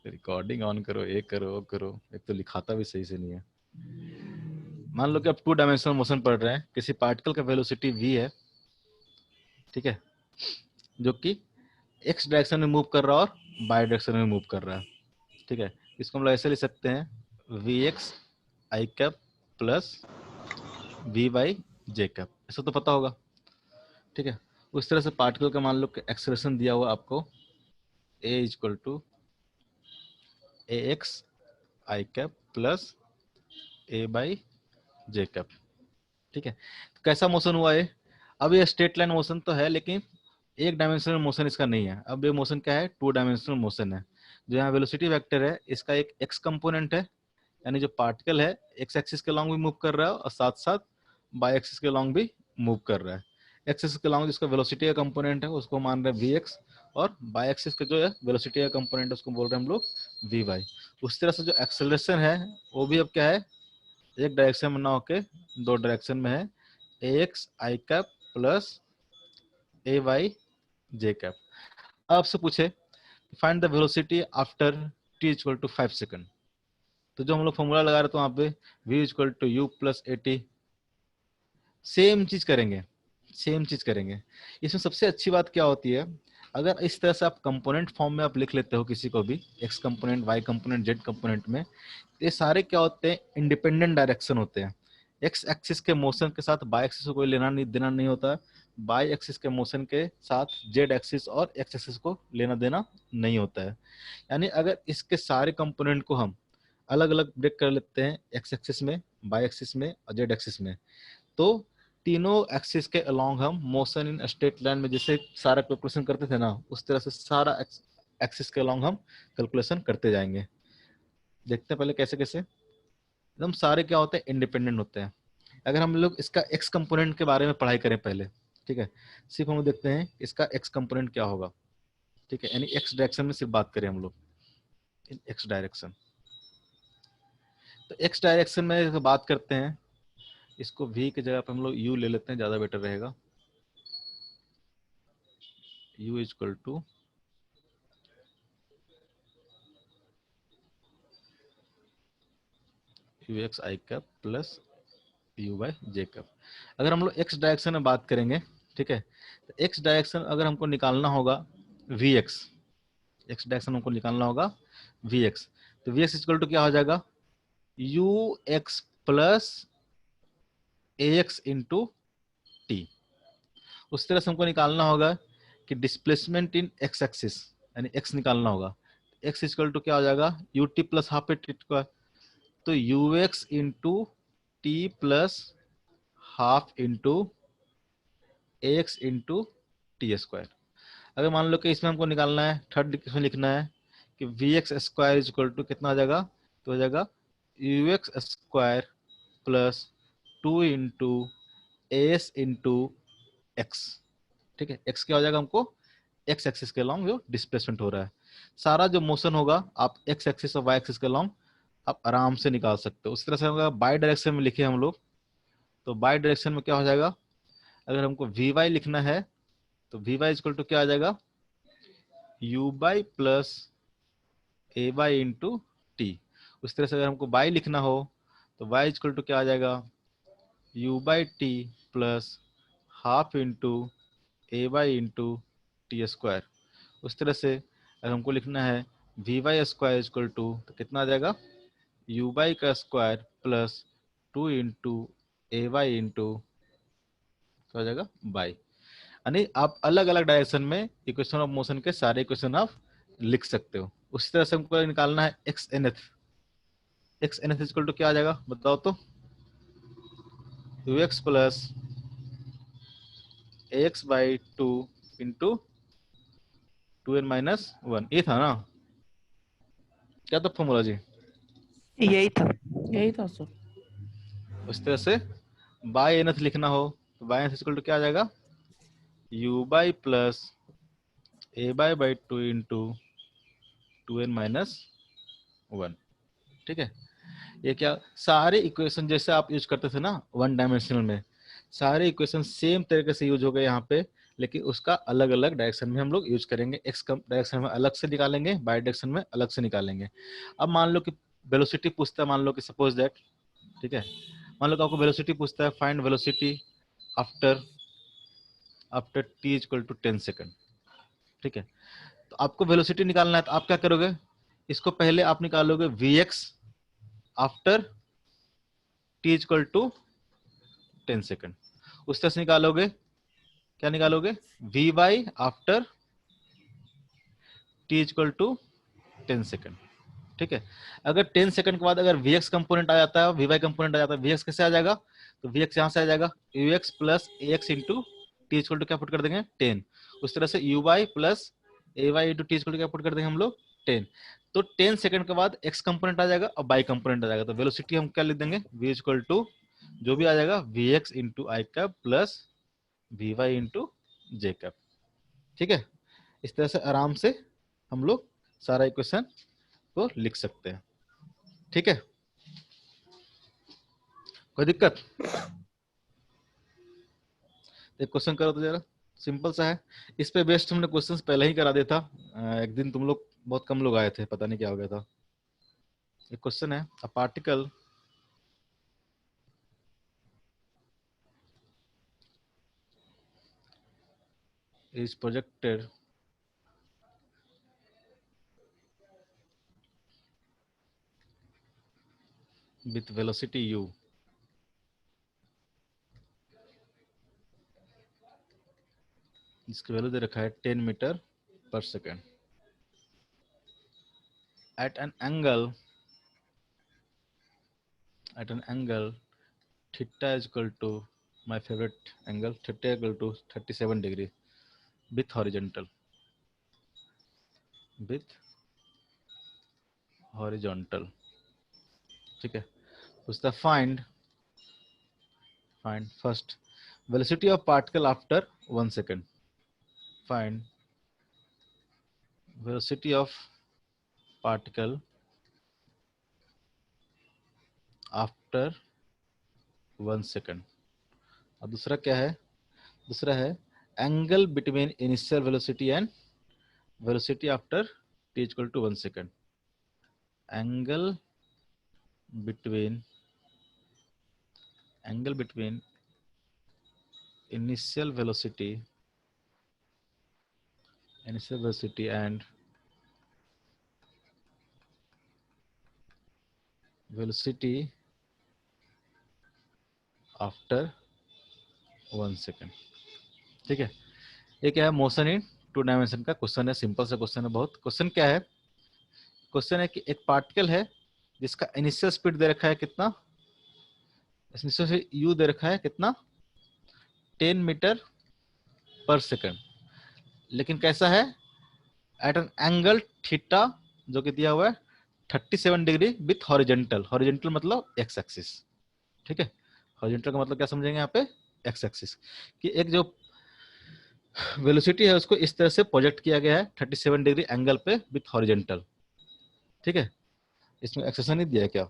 Recording on करो, ये करो, वो करो, एक तो लिखाता भी सही से नहीं है। मान लो कि आप 2 डायमेंशनल मोशन पढ़ रहे हैं, किसी पार्टिकल का वेलोसिटी v है, ठीक है, जो कि x डायरेक्शन में मूव कर रहा है और y डायरेक्शन में मूव कर रहा है, ठीक है। इसको हम लोग ऐसे लिख सकते हैं vx i cap plus vy j cap, ऐसा तो पता होगा, ठीक है। उस तरह से पार्टिकल का मान लो कि एक्सेलरेशन दिया हुआ आपको a equal to ax i cap plus a by j cap, ठीक है। तो कैसा मोशन हुआ ये? अब ये स्ट्रेट लाइन मोशन तो है, लेकिन एक डायमेंशनल मोशन इसका नहीं है। अब ये मोशन क्या है? 2 डायमेंशनल मोशन है। जो यहाँ वेलोसिटी वेक्टर है, इसका एक x कंपोनेंट है, यानी जो पार्टिकल है x एक्सिस के लॉन्ग भी मूव कर रहा है और साथ साथ y एक्सिस के लॉन्ग भी मूव कर रहा है। x एक्सिस के लॉन्ग जिसका वेलोसिटी का कंपोनेंट है उसको मान रहे हैं vx, और y एक्सिस का जो है वेलोसिटी का कंपोनेंट है उसको बोल रहे हैं हम लोग vy। उस तरह से जो एक्सेलरेशन है वो भी अब क्या है? एक डायरेक्शन में ना होके 2 डायरेक्शन में है, ax i cap plus ay j cap. अब आपसे पूछे find the velocity after t equal to 5 second, तो जो हम लोग फॉर्मूला लगा रहे थे वहां पे v equal to u plus at, same चीज करेंगे, सेम चीज करेंगे। इसमें सबसे अच्छी बात क्या होती है, अगर इस तरह से आप कंपोनेंट फॉर्म में आप लिख लेते हो किसी को भी, x component, y component, z component में, ये सारे क्या होते हैं? इंडिपेंडेंट डायरेक्शन होते हैं। एक्स एक्सिस के मोशन के साथ बाय एक्सिस को कोई लेना नहीं देना नहीं होता, बाय एक्सिस के मोशन के साथ जेड एक्सिस और एक्स एक्सिस को लेना देना नहीं होता है। यानी अगर इसके सारे कंपोनेंट को हम अलग अलग ब्रेक कर लेते हैं, एक्स एक्सिस में, बाय एक्सिस में और जेड एक्सिस में, तो तीनों एक्सिस के अलोंग हम मोशन इन स्ट्रेट लाइन में जैसे सारा कैलकुलेशन करते थे ना, उस तरह से सारा एक्सिस के अलोंग हम कैलकुलेशन करते जाएंगे। देखते हैं पहले कैसे कैसे। एकदम सारे क्या होते हैं? इंडिपेंडेंट होते हैं। अगर हम लोग इसका एक्स कंपोनेंट के बारे में पढ़ाई करें पहले, ठीक है, सिर्फ हम देखते हैं इसका एक्स कंपोनेंट क्या होगा, ठीक है, यानी एक्स डायरेक्शन में सिर्फ बात करें हम लोग, इन एक्स डायरेक्शन। तो एक्स डायरेक्शन में तो बात करते हैं, इसको v की जगह पे हम लोग u ले लेते हैं, ज्यादा बेटर रहेगा। u equal to U X I cap plus U by J cap. अगर हम लोग एक्स डायरेक्शन में बात करेंगे, ठीक है, तो एक्स डायरेक्शन अगर हमको निकालना होगा वी एक्स, एक्स डायरेक्शन हमको निकालना होगा वी एक्स, तो वी एक्स इक्वल टू क्या हो जाएगा? U X plus A X into T. उस तरह से हमको निकालना होगा कि डिस्प्लेसमेंट इन एक्स एक्सिस, यानी एक्स निकालना होगा। एक्स इक्वल टू क्या हो जाएगा? U T plus half A T square, तो U X into T plus half into X into T square. अगर मान लो कि इसमें हमको निकालना है, थर्ड इसमें लिखना है कि V X square equal to कितना हो जाएगा? तो हो जाएगा U X square plus 2 into S into X, ठीक है। एक्स क्या हो जाएगा? हमको एक्स एक्सिस के लॉन्ग जो डिस्प्लेसमेंट हो रहा है, सारा जो मोशन होगा आप एक्स एक्सिस और वाई एक्सिस के लॉन्ग आप आराम से निकाल सकते हो। उस तरह से होगा बाई डायरेक्शन में लिखे हम लोग, तो बाई डायरेक्शन में क्या हो जाएगा? अगर हमको वी वाई लिखना है तो वी वाई इक्वल टू क्या आ जाएगा? U by plus A by into T. उस तरह से अगर हमको बाई लिखना हो तो वाई इक्वल टू क्या आ जाएगा? U by T plus half into A by into T square. उस तरह से अगर हमको लिखना है V Y square equal to, तो कितना आ जाएगा? यू बाई का square plus 2 into A Y into क्या हो जाएगा? बाई। यानी आप अलग अलग डायरेक्शन में इक्वेशन ऑफ मोशन के सारे इक्वेशन आप लिख सकते हो। उसी तरह से हमको निकालना है एक्स एन एथ, एक्स एन एथ इक्वल टू क्या आ जाएगा बताओ तो? U X plus x by two into 2n-1, ये था ना? क्या था फॉर्मूला जी? यही था सर। उस तरह से बाई एन एथ लिखना हो तो बाई एन एथ इक्वल टू क्या आ जाएगा? U by plus A by two into 2n-1, ठीक है। ये क्या सारे इक्वेशन जैसे आप यूज करते थे ना वन डायमेंशनल में, सारे इक्वेशन सेम तरीके से यूज हो गए यहाँ पे लेकिन उसका अलग अलग डायरेक्शन में हम लोग यूज करेंगे। एक्स डायरेक्शन में अलग से निकालेंगे, वाई डायरेक्शन में अलग से निकालेंगे। अब मान लो कि वेलोसिटी पूछता है, मान लो कि सपोज दैट, ठीक है, मान लो कि आपको वेलोसिटी पूछता है, find velocity after after T equal to 10 second. ठीक है, तो आपको वेलोसिटी निकालना है, तो आप क्या करोगे, इसको पहले आप निकालोगे vx after T equal to 10 second. उस तरह से निकालोगे, क्या निकालोगे, vy after T equal to 10 second. ठीक है, अगर 10 सेकंड के बाद अगर vx कंपोनेंट आ जाता है, vy कंपोनेंट आ जाता है, vx कैसे आ जाएगा, तो vx यहां से आ जाएगा ux plus ax into T equal to क्या पुट कर देंगे 10। उस तरह से uy plus ay into T equal to क्या पुट कर देंगे हम लोग 10। तो 10 सेकंड के बाद x कंपोनेंट आ जाएगा और y कंपोनेंट आ जाएगा, तो वेलोसिटी हम क्या लिख देंगे, v इक्वल टू जो भी आ जाएगा vx into I cap plus vy into J cap. ठीक है, इस तरह से आराम से हम लोग सारा इक्वेशन को लिख सकते हैं। ठीक है, कोई दिक्कत, एक क्वेश्चन करो तो जरा, सिंपल सा है। इस पे बेस्ड हमने क्वेश्चंस पहले ही करा दिया था। एक दिन तुम लोग बहुत कम लोग आए थे, पता नहीं क्या हो गया था। एक क्वेश्चन है, a particle is projected with velocity u, जिसकी वैल्यू दे रखा है 10 metre per second, at an angle theta is equal to my favourite angle, theta equal to 37 degree with horizontal, with horizontal. ठीक है, उसका find first velocity of particle after 1 second, find velocity of particle after 1 second। और दूसरा क्या है, दूसरा है angle between initial velocity and velocity after t equal to 1 second, angle between initial velocity and velocity after 1 second. ठीक है, ये क्या है, मोशन इन 2 डायमेंशन का क्वेश्चन है, सिंपल सा क्वेश्चन है बहुत। क्वेश्चन क्या है, क्वेश्चन है कि एक पार्टिकल है जिसका इनिशियल स्पीड दे रखा है कितना, इनिशियल से u दे रखा है कितना 10 मीटर पर सेकंड, लेकिन कैसा है, एट एन एंगल थीटा जो कि दिया हुआ है 37 डिग्री विथ हॉरिजेंटल, हॉरिजेंटल मतलब एक्स एक्सिस। ठीक है, हॉरिजेंटल का मतलब क्या समझेंगे यहाँ पे, एक्स एक्सिस, कि एक जो वेलोसिटी है उसको इस तरह से प्रोजेक्ट किया गया है 37 डिग्री एंगल पे विथ हॉरिजेंटल। ठीक है, इसमें एक्सेशन नहीं दिया है क्या,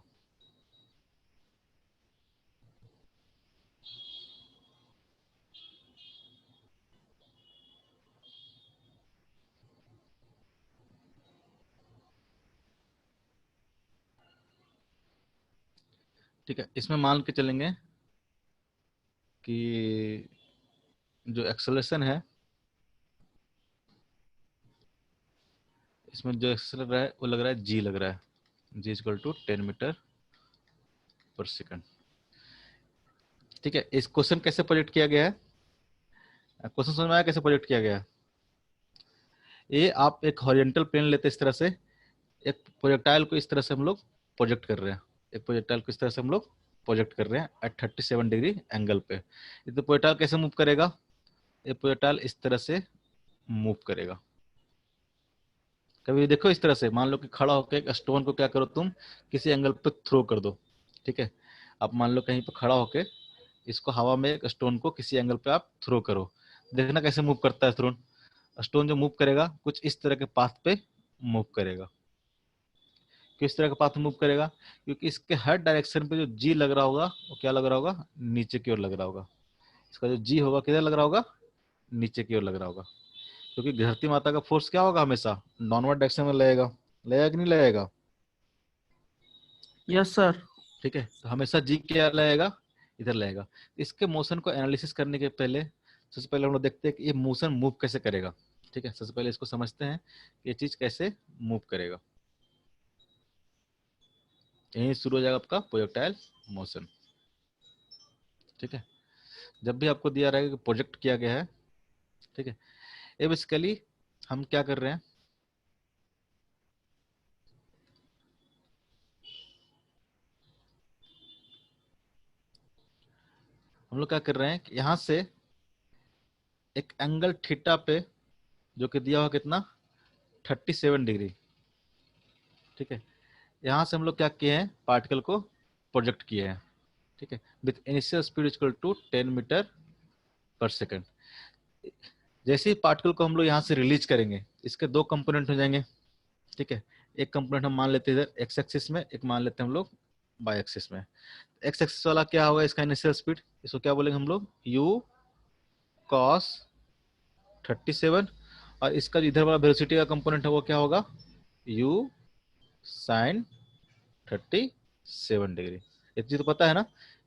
ठीक है, इसमें मान के चलेंगे कि जो एक्सेलरेशन है, इसमें जो एक्सेलरेशन है वो लग रहा है जी, लग रहा है जी इक्वल टू 10 मीटर पर सेकंड। ठीक है, इस क्वेश्चन कैसे प्रोजेक्ट किया गया है, क्वेश्चन समझ में आया कैसे प्रोजेक्ट किया गया है। ये आप एक हॉरिजॉन्टल प्लेन लेते इस तरह से, एक प्रोजेक्टाइल को इस तरह से हम लोग प्रोजेक्ट कर रहे हैं, एक प्रोजेक्टाइल को इस तरह से हम लोग प्रोजेक्ट कर रहे हैं एट 37 डिग्री एंगल पे। तो प्रोजेक्टाइल कैसे मूव करेगा, ये प्रोजेक्टाइल इस तरह से मूव करेगा। कभी देखो इस तरह से, मान लो कि खड़ा होकर एक स्टोन को क्या करो तुम, किसी एंगल पे थ्रो कर दो। ठीक है, आप मान लो कहीं पे खड़ा होके इसको हवा में एक स्टोन को किसी एंगल पे आप थ्रो करो, देखना कैसे मूव करता है स्टोन। स्टोन जो मूव करेगा कुछ इस तरह के पाथ पे मूव करेगा। किस तरह का पाथ मूव करेगा, क्योंकि इसके हर डायरेक्शन पे जो जी लग रहा होगा वो क्या लग रहा होगा, नीचे की ओर लग रहा होगा। इसका जो जी होगा किधर लग रहा होगा, नीचे की ओर लग रहा होगा, क्योंकि धरती माता का फोर्स क्या होगा, हमेशा डाउनवर्ड डायरेक्शन में लगेगा, लगेगा कि नहीं लगेगा? Yes sir. ठीक है, तो हमेशा जी क्या लगेगा, इधर लगेगा। इसके मोशन को एनालिसिस करने के पहले सबसे पहले हम लोग देखते हैं कि ये मोशन मूव कैसे करेगा। ठीक है, सबसे पहले इसको समझते हैं कि ये चीज कैसे मूव करेगा। यहीं शुरू हो जाएगा आपका प्रोजेक्टाइल मोशन। ठीक है, जब भी आपको दिया रहेगा कि प्रोजेक्ट किया गया है, ठीक है, ये बेसिकली हम क्या कर रहे हैं, हम लोग क्या कर रहे हैं कि यहाँ से एक एंगल थीटा पे, जो कि दिया हुआ कितना, 37 डिग्री। ठीक है, यहाँ से हम लोग क्या किए हैं, पार्टिकल को प्रोजेक्ट किए हैं। ठीक है, with initial speed equal to 10 metre per second. जैसे ही पार्टिकल को हम लोग यहाँ से रिलीज करेंगे, इसके दो कंपोनेंट हो जाएंगे। ठीक है, एक कंपोनेंट हम मान लेते हैं इधर एक्स एक्सिस में, एक मान लेते हैं हम लोग वाई एक्सिस में। एक्स एक्सिस वाला क्या होगा, इसका इनिशियल स्पीड, इसको क्या बोलेंगे हम लोग, यू कॉस 37, और इसका जो इधर वाला वेलोसिटी का कंपोनेंट है वो क्या होगा, यू साइन 37 डिग्री। एक चीज तो पता है ना,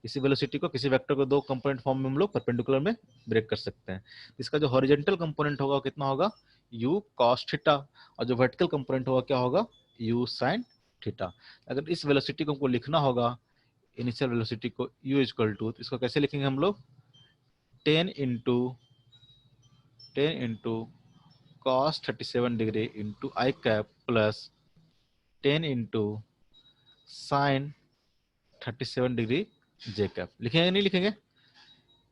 किसी वेलोसिटी को, किसी वेक्टर को दो कंपोनेंट फॉर्म में हम लोग परपेंडिकुलर में ब्रेक कर सकते हैं। इसका जो हॉरिजॉन्टल कंपोनेंट होगा कितना होगा, यू कॉस थीटा, और जो वर्टिकल कंपोनेंट होगा क्या होगा, यू साइन थीटा। अगर इस वेलोसिटी को हमको लिखना होगा, इनिशियल वेलोसिटी को u इक्वल टू, इसको कैसे लिखेंगे हम लोग, 10 into cos 37 degree into I cap plus 10 into sine 37 degree J cap. लिखेंगे नहीं लिखेंगे,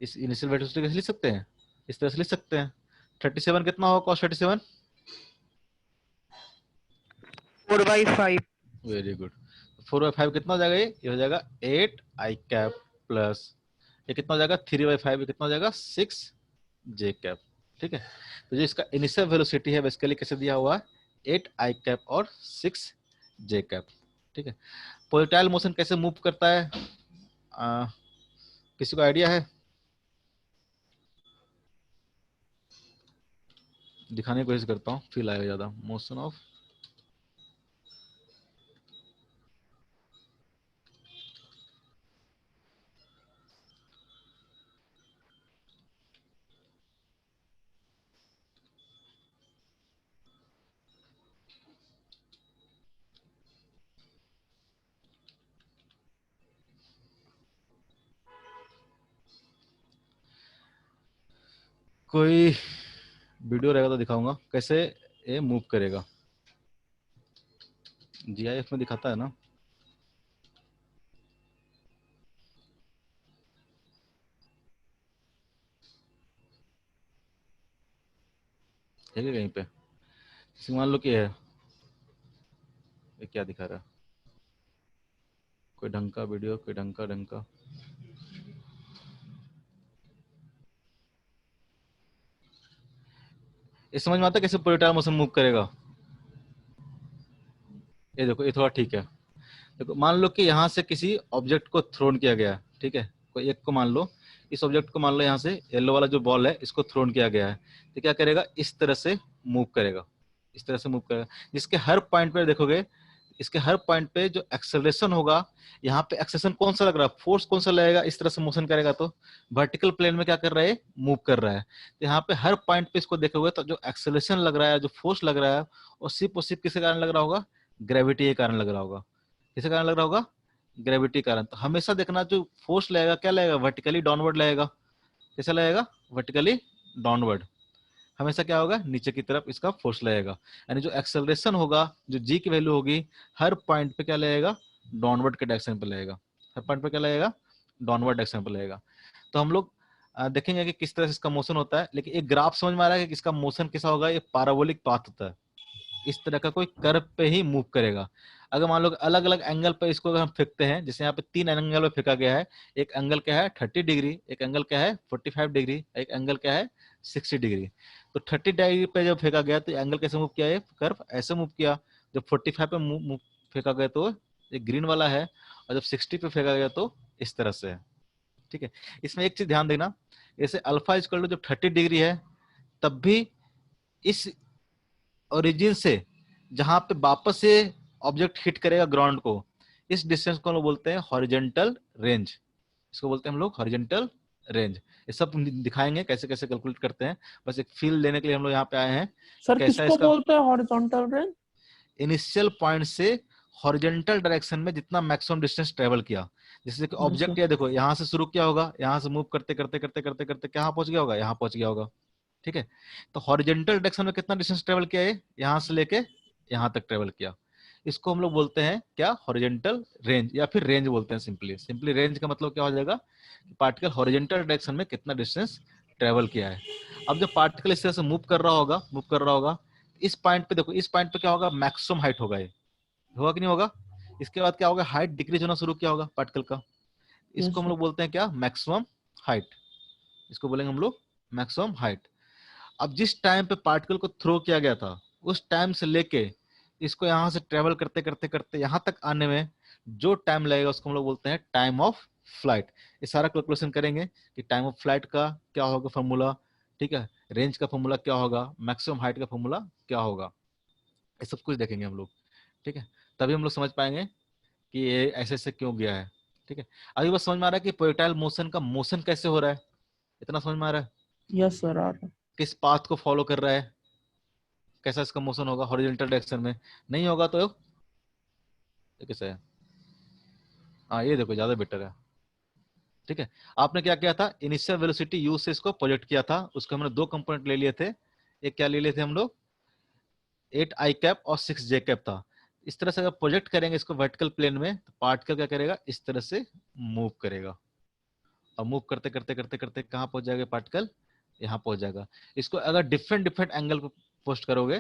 इस इनिशियल वेलोसिटी कैसे लिख सकते हैं, इस तरह से लिख सकते हैं। 37 कितना होगा, कॉस 37, 4/5। Very good. 4/5 कितना हो जाएगा, ये हो जाएगा 8 आई कैप प्लस, ये कितना हो जाएगा 3/5, ये कितना हो जाएगा 6 जे कैप। ठीक है, तो जो इसका इनिशियल वेलोसिटी है बेसिकली कैसे दिया हुआ है, 8 आई कैप और 6 जे कैप। ठीक है, प्रोजेक्टाइल मोशन कैसे मूव करता है, आ, किसी को आइडिया है? दिखाने की कोशिश करता हूँ, फील आएगा ज्यादा। मोशन ऑफ, कोई वीडियो रहेगा तो दिखाऊंगा कैसे ये मूव करेगा। जीआईएफ में दिखाता है ना, है क्या कहीं पे? जैसे मान लो कि है, ये क्या दिखा रहा है, कोई ढंग का वीडियो, कोई ढंग का। ये समझ में आता है कैसे प्रोजेक्टाइल मोशन मूव करेगा? ये देखो, ये थोड़ा ठीक है। देखो, मान लो कि यहाँ से किसी ऑब्जेक्ट को थ्रोन किया गया, ठीक है, कोई एक को मान लो, इस ऑब्जेक्ट को मान लो यहाँ से येलो वाला जो बॉल है इसको थ्रोन किया गया है, तो क्या करेगा, इस तरह से मूव करेगा, इस तरह से मूव करेगा। जिसके हर पॉइंट पे देखोगे, इसके हर पॉइंट पे जो एक्सेलरेशन होगा, यहाँ पे एक्सेलरेशन कौन सा लग रहा है, फोर्स कौन सा लगेगा, इस तरह से मोशन करेगा तो वर्टिकल प्लेन में क्या कर रहा है, मूव कर रहा है। तो यहाँ पे हर पॉइंट पे इसको देखोगे तो जो एक्सेलरेशन लग रहा है, जो फोर्स लग रहा है, और सिर्फ किसके कारण लग रहा होगा, ग्रेविटी के कारण लग रहा होगा। किसके कारण लग रहा होगा, ग्रेविटी कारण। तो हमेशा देखना जो फोर्स लगेगा क्या लगेगा, वर्टिकली डाउनवर्ड लगेगा। कैसा लगेगा, वर्टिकली डाउनवर्ड। हमेशा क्या होगा, नीचे की तरफ इसका फोर्स लगेगा। यानी जो एक्सेलरेशन होगा, जो जी की वैल्यू होगी, हर पॉइंट पे क्या लगेगा, डाउनवर्ड के डायरेक्शन पे लगेगा। हर पॉइंट पे क्या लगेगा, डाउनवर्ड डायरेक्शन पे लगेगा। तो हम लोग देखेंगे कि किस तरह से इसका मोशन होता है। लेकिन एक ग्राफ समझ में आ रहा है कि इसका मोशन कैसा होगा, ये पैराबोलिक पाथ होता है, इस तरह का कोई कर्व पे ही मूव करेगा। अगर मान लो अलग अलग एंगल पे इसको अगर हम फेंकते हैं, जैसे यहाँ पे 3 एंगल पे फेंका गया है, एक एंगल क्या है 30 डिग्री, एक एंगल क्या है 45 डिग्री, एक एंगल क्या है 60 डिग्री। तो 30 डिग्री पे जब फेंका गया तो एंगल कैसे मूव किया है, कर्व ऐसे मूव किया। जब 45 पे मूव फेंका गया तो ये ग्रीन वाला है, और जब 60 पे फेंका गया तो इस तरह से है। ठीक है, इसमें एक चीज ध्यान देना, जैसे अल्फा इक्वल टू जब 30 डिग्री है तब भी इस ओरिजिन से जहां पे वापस से ऑब्जेक्ट हिट करेगा ग्राउंड को, इस डिस्टेंस को हम लोग बोलते हैं हॉरिजॉन्टल रेंज। इसको बोलते हैं हम लोग हॉरिजॉन्टल रेंज। ये सब दिखाएंगे कैसे कैसे कैलकुलेट करते हैं, बस एक फील देने के लिए हम लोग यहाँ पे आए हैं कि सर कैसा किसको इसका बोलते हैं हॉरिजॉन्टल रेंज? इनिशियल पॉइंट से हॉरिजॉन्टल डायरेक्शन में जितना मैक्सिमम डिस्टेंस ट्रेवल किया। जैसे कि ऑब्जेक्ट, ये देखो यहाँ से शुरू किया होगा, यहाँ से मूव करते करते करते करते करते कहाँ पहुंच गया होगा, यहाँ पहुंच गया होगा। ठीक है, तो हॉरिजॉन्टल डायरेक्शन में कितना डिस्टेंस ट्रेवल किया है, यहाँ से लेके यहाँ तक ट्रेवल किया। इसको हम लोग बोलते हैं क्या, हॉरिजॉन्टल रेंज, या फिर रेंज बोलते हैं सिंपली। सिंपली रेंज का मतलब क्या हो जाएगा, पार्टिकल हॉरिजॉन्टल डायरेक्शन में कितना डिस्टेंस ट्रेवल किया है। अब जब पार्टिकल इस तरह से मूव कर रहा होगा, इस पॉइंट पे देखो, इस पॉइंट पे क्या होगा, मैक्सिमम हाइट होगा, ये होगा कि नहीं होगा। इसके बाद क्या होगा, हाइट डिक्रीज होना शुरू किया होगा पार्टिकल का। इसको हम लोग बोलते हैं क्या, मैक्सिमम हाइट। इसको बोलेंगे हम लोग मैक्सिमम हाइट। अब जिस टाइम पे पार्टिकल को थ्रो किया गया था, उस टाइम से लेके इसको यहाँ से ट्रेवल करते करते करते यहाँ तक आने में जो टाइम लगेगा, उसको हम लोग बोलते हैं टाइम ऑफ फ्लाइट। ये सारा कैलकुलेशन करेंगे कि टाइम ऑफ फ्लाइट का क्या होगा फॉर्मूला, ठीक है, रेंज का फॉर्मूला क्या होगा, मैक्सिमम हाइट का फॉर्मूला क्या होगा, ये सब कुछ देखेंगे हम लोग। ठीक है, तभी हम लोग समझ पाएंगे कि ये ऐसे ऐसे क्यों गया है। ठीक है, अभी बस समझ में आ रहा है कि प्रोजेक्टाइल मोशन का मोशन कैसे हो रहा है, इतना समझ में आ रहा है, यस सर आ रहा। किस पाथ को फॉलो कर रहा है, कैसा इसका मोशन होगा हॉरिजॉन्टल डायरेक्शन में। नहीं होगा तो ये कैसा है, हाँ ये देखो ज्यादा बेटर है। ठीक है, आपने क्या किया था, इनिशियल वेलोसिटी यू से इसको प्रोजेक्ट किया था, उसको हमने दो कंपोनेंट ले लिए थे। एक क्या ले लिए थे हम लोग, 8 आई कैप और 6 जे कैप था। इस तरह से अगर प्रोजेक्ट करेंगे इसको वर्टिकल प्लेन में, तो पार्टिकल क्या करेगा, इस तरह से मूव करेगा, और मूव करते करते करते करते कहाँ पहुंच जाएगा पार्टिकल, यहाँ पहुंच जाएगा। इसको अगर डिफरेंट डिफरेंट एंगल पे पोस्ट करोगे,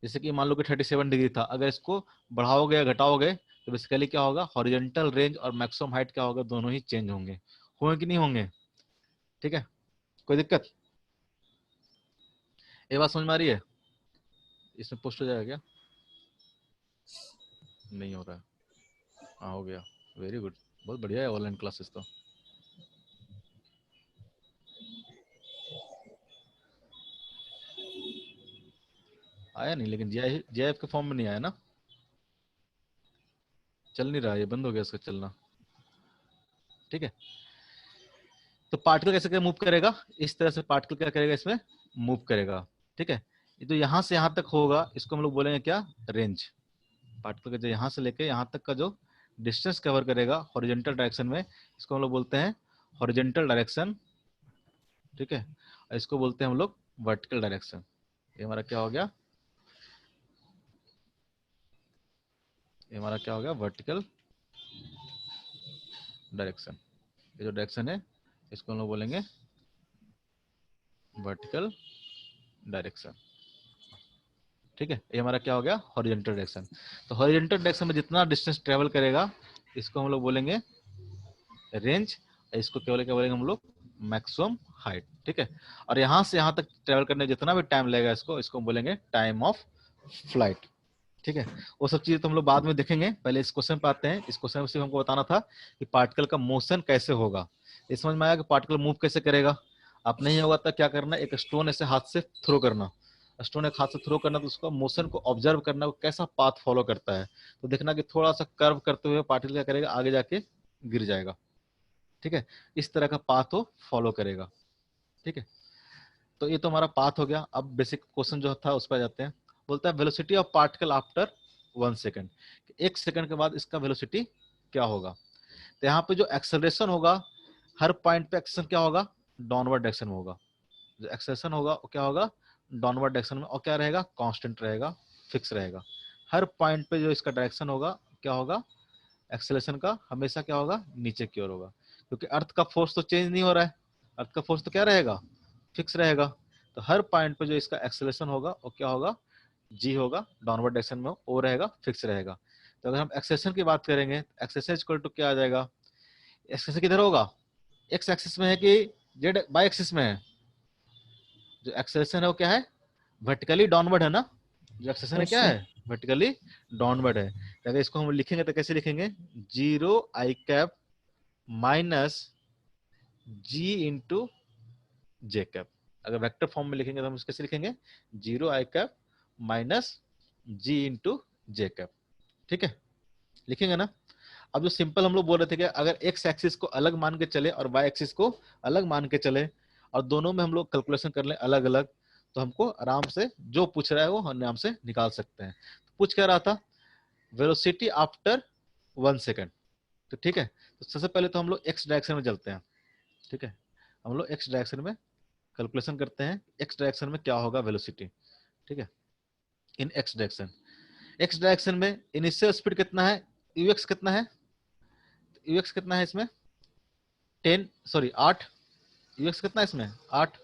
जैसे कि मान लो कि 37 डिग्री था, अगर इसको बढ़ाओगे या घटाओगे, तो बेसिकली क्या होगा, हॉरिजॉन्टल रेंज और मैक्सिमम हाइट क्या होगा, दोनों ही चेंज होंगे। होंगे कि नहीं होंगे। ठीक है, कोई दिक्कत, ये बात समझ में आ रही है। इसमें पोस्ट हो जाएगा क्या, नहीं हो रहा है, हाँ हो गया, वेरी गुड, बहुत बढ़िया है ऑनलाइन क्लासेस तो। आया नहीं, लेकिन जीआईएफ के फॉर्म में नहीं आया ना, चल नहीं रहा, ये बंद हो गया इसका चलना। ठीक है, तो पार्टिकल कैसे क्या मूव करेगा, इस तरह से पार्टिकल क्या करेगा, इसमें मूव करेगा। ठीक है, ये तो यहाँ से यहाँ तक होगा, इसको हम लोग बोलेंगे क्या, रेंज। पार्टिकल का जो यहाँ से लेके यहाँ तक का जो डिस्टेंस कवर करेगा हॉरिजॉन्टल डायरेक्शन में, इसको हम लोग बोलते हैं हॉरिजॉन्टल डायरेक्शन। ठीक है, और इसको बोलते हैं हम लोग वर्टिकल डायरेक्शन। ये हमारा क्या हो गया, ये हमारा क्या हो गया, वर्टिकल डायरेक्शन। ये जो डायरेक्शन है इसको हम लोग बोलेंगे वर्टिकल डायरेक्शन। ठीक है, ये हमारा क्या हो गया, हॉरिजॉन्टल डायरेक्शन। तो हॉरिजॉन्टल डायरेक्शन में जितना डिस्टेंस ट्रेवल करेगा, इसको हम लोग बोलेंगे रेंज, इसको केवल क्या बोलेंगे हम लोग, मैक्सिमम हाइट। ठीक है, और यहाँ से यहाँ तक ट्रेवल करने में जितना भी टाइम लगेगा, इसको इसको हम बोलेंगे टाइम ऑफ फ्लाइट। ठीक है, वो सब चीजें तो हम लोग बाद में देखेंगे, पहले इस क्वेश्चन पे आते हैं। इस क्वेश्चन में सिर्फ हमको बताना था कि पार्टिकल का मोशन कैसे होगा। ये समझ में आया कि पार्टिकल मूव कैसे करेगा। आप नहीं होगा तो क्या करना, एक स्टोन ऐसे हाथ से थ्रो करना, स्टोन एक हाथ से थ्रो करना, तो उसका मोशन को ऑब्जर्व करना, वो कैसा पाथ फॉलो करता है। तो देखना कि थोड़ा सा कर्व करते हुए पार्टिकल क्या करेगा, आगे जाके गिर जाएगा। ठीक है, इस तरह का पाथ वो फॉलो करेगा। ठीक है, तो ये तो हमारा पाथ हो गया। अब बेसिक क्वेश्चन जो था उस पर जाते हैं। बोलता है velocity of particle after 1 second, 1 second के बाद इसका वेलोसिटी क्या होगा। तो यहाँ पे जो एक्सेलरेशन होगा, हर पॉइंट पे एक्सेलरेशन क्या होगा, डाउनवर्ड डायरेक्शन में होगा। जो एक्सेलरेशन होगा वो क्या होगा, डाउनवर्ड डायरेक्शन में, और क्या रहेगा, कांस्टेंट रहेगा, फिक्स रहेगा। हर पॉइंट पे जो इसका डायरेक्शन होगा क्या होगा, एक्सेलरेशन का हमेशा क्या होगा, नीचे की ओर होगा, क्योंकि अर्थ का फोर्स तो चेंज नहीं हो रहा है, अर्थ का फोर्स तो क्या रहेगा, फिक्स रहेगा। तो हर पॉइंट पे जो इसका एक्सेलरेशन होगा वो क्या होगा, जी होगा, डाउनवर्ड डायरेक्शन में ओ रहेगा, फिक्स रहेगा। तो अगर हम एक्सेलरेशन की बात करेंगे, एक्सेलरेशन इक्वल टू क्या आ जाएगा, एक्सेलरेशन किधर होगा, एक्स एक्सिस में है कि जेड बाई एक्सिस में है। जो एक्सेलरेशन है वो क्या है, वर्टिकली डाउनवर्ड है ना, जो एक्सेलरेशन है क्या है, वर्टिकली डाउनवर्ड है। तो अगर इसको हम लिखेंगे तो कैसे लिखेंगे, 0 I cap minus G into J cap. अगर वेक्टर फॉर्म में लिखेंगे तो हम कैसे लिखेंगे, 0 i cap minus G into J cap, ठीक है, लिखेंगे ना। अब जो सिंपल हम लोग बोल रहे थे कि अगर एक्स एक्सिस को अलग मान के चले और वाई एक्सिस को अलग मान के चले और दोनों में हम लोग कैलकुलेशन कर लें अलग अलग, तो हमको आराम से जो पूछ रहा है वो हम आराम से निकाल सकते हैं। पूछ क्या रहा था, वेलोसिटी आफ्टर 1 सेकेंड, तो ठीक है, तो सबसे पहले तो हम लोग एक्स डायरेक्शन में चलते हैं, ठीक है, हम लोग एक्स डायरेक्शन में कैलकुलेशन करते हैं, एक्स डायरेक्शन में क्या होगा वेलोसिटी, ठीक है, इन एक्स डायरेक्शन। एक्स डायरेक्शन में इनिशियल स्पीड कितना है, यूएक्स कितना है, यूएक्स कितना है इसमें 10 सॉरी 8, यूएक्स कितना है इसमें 8,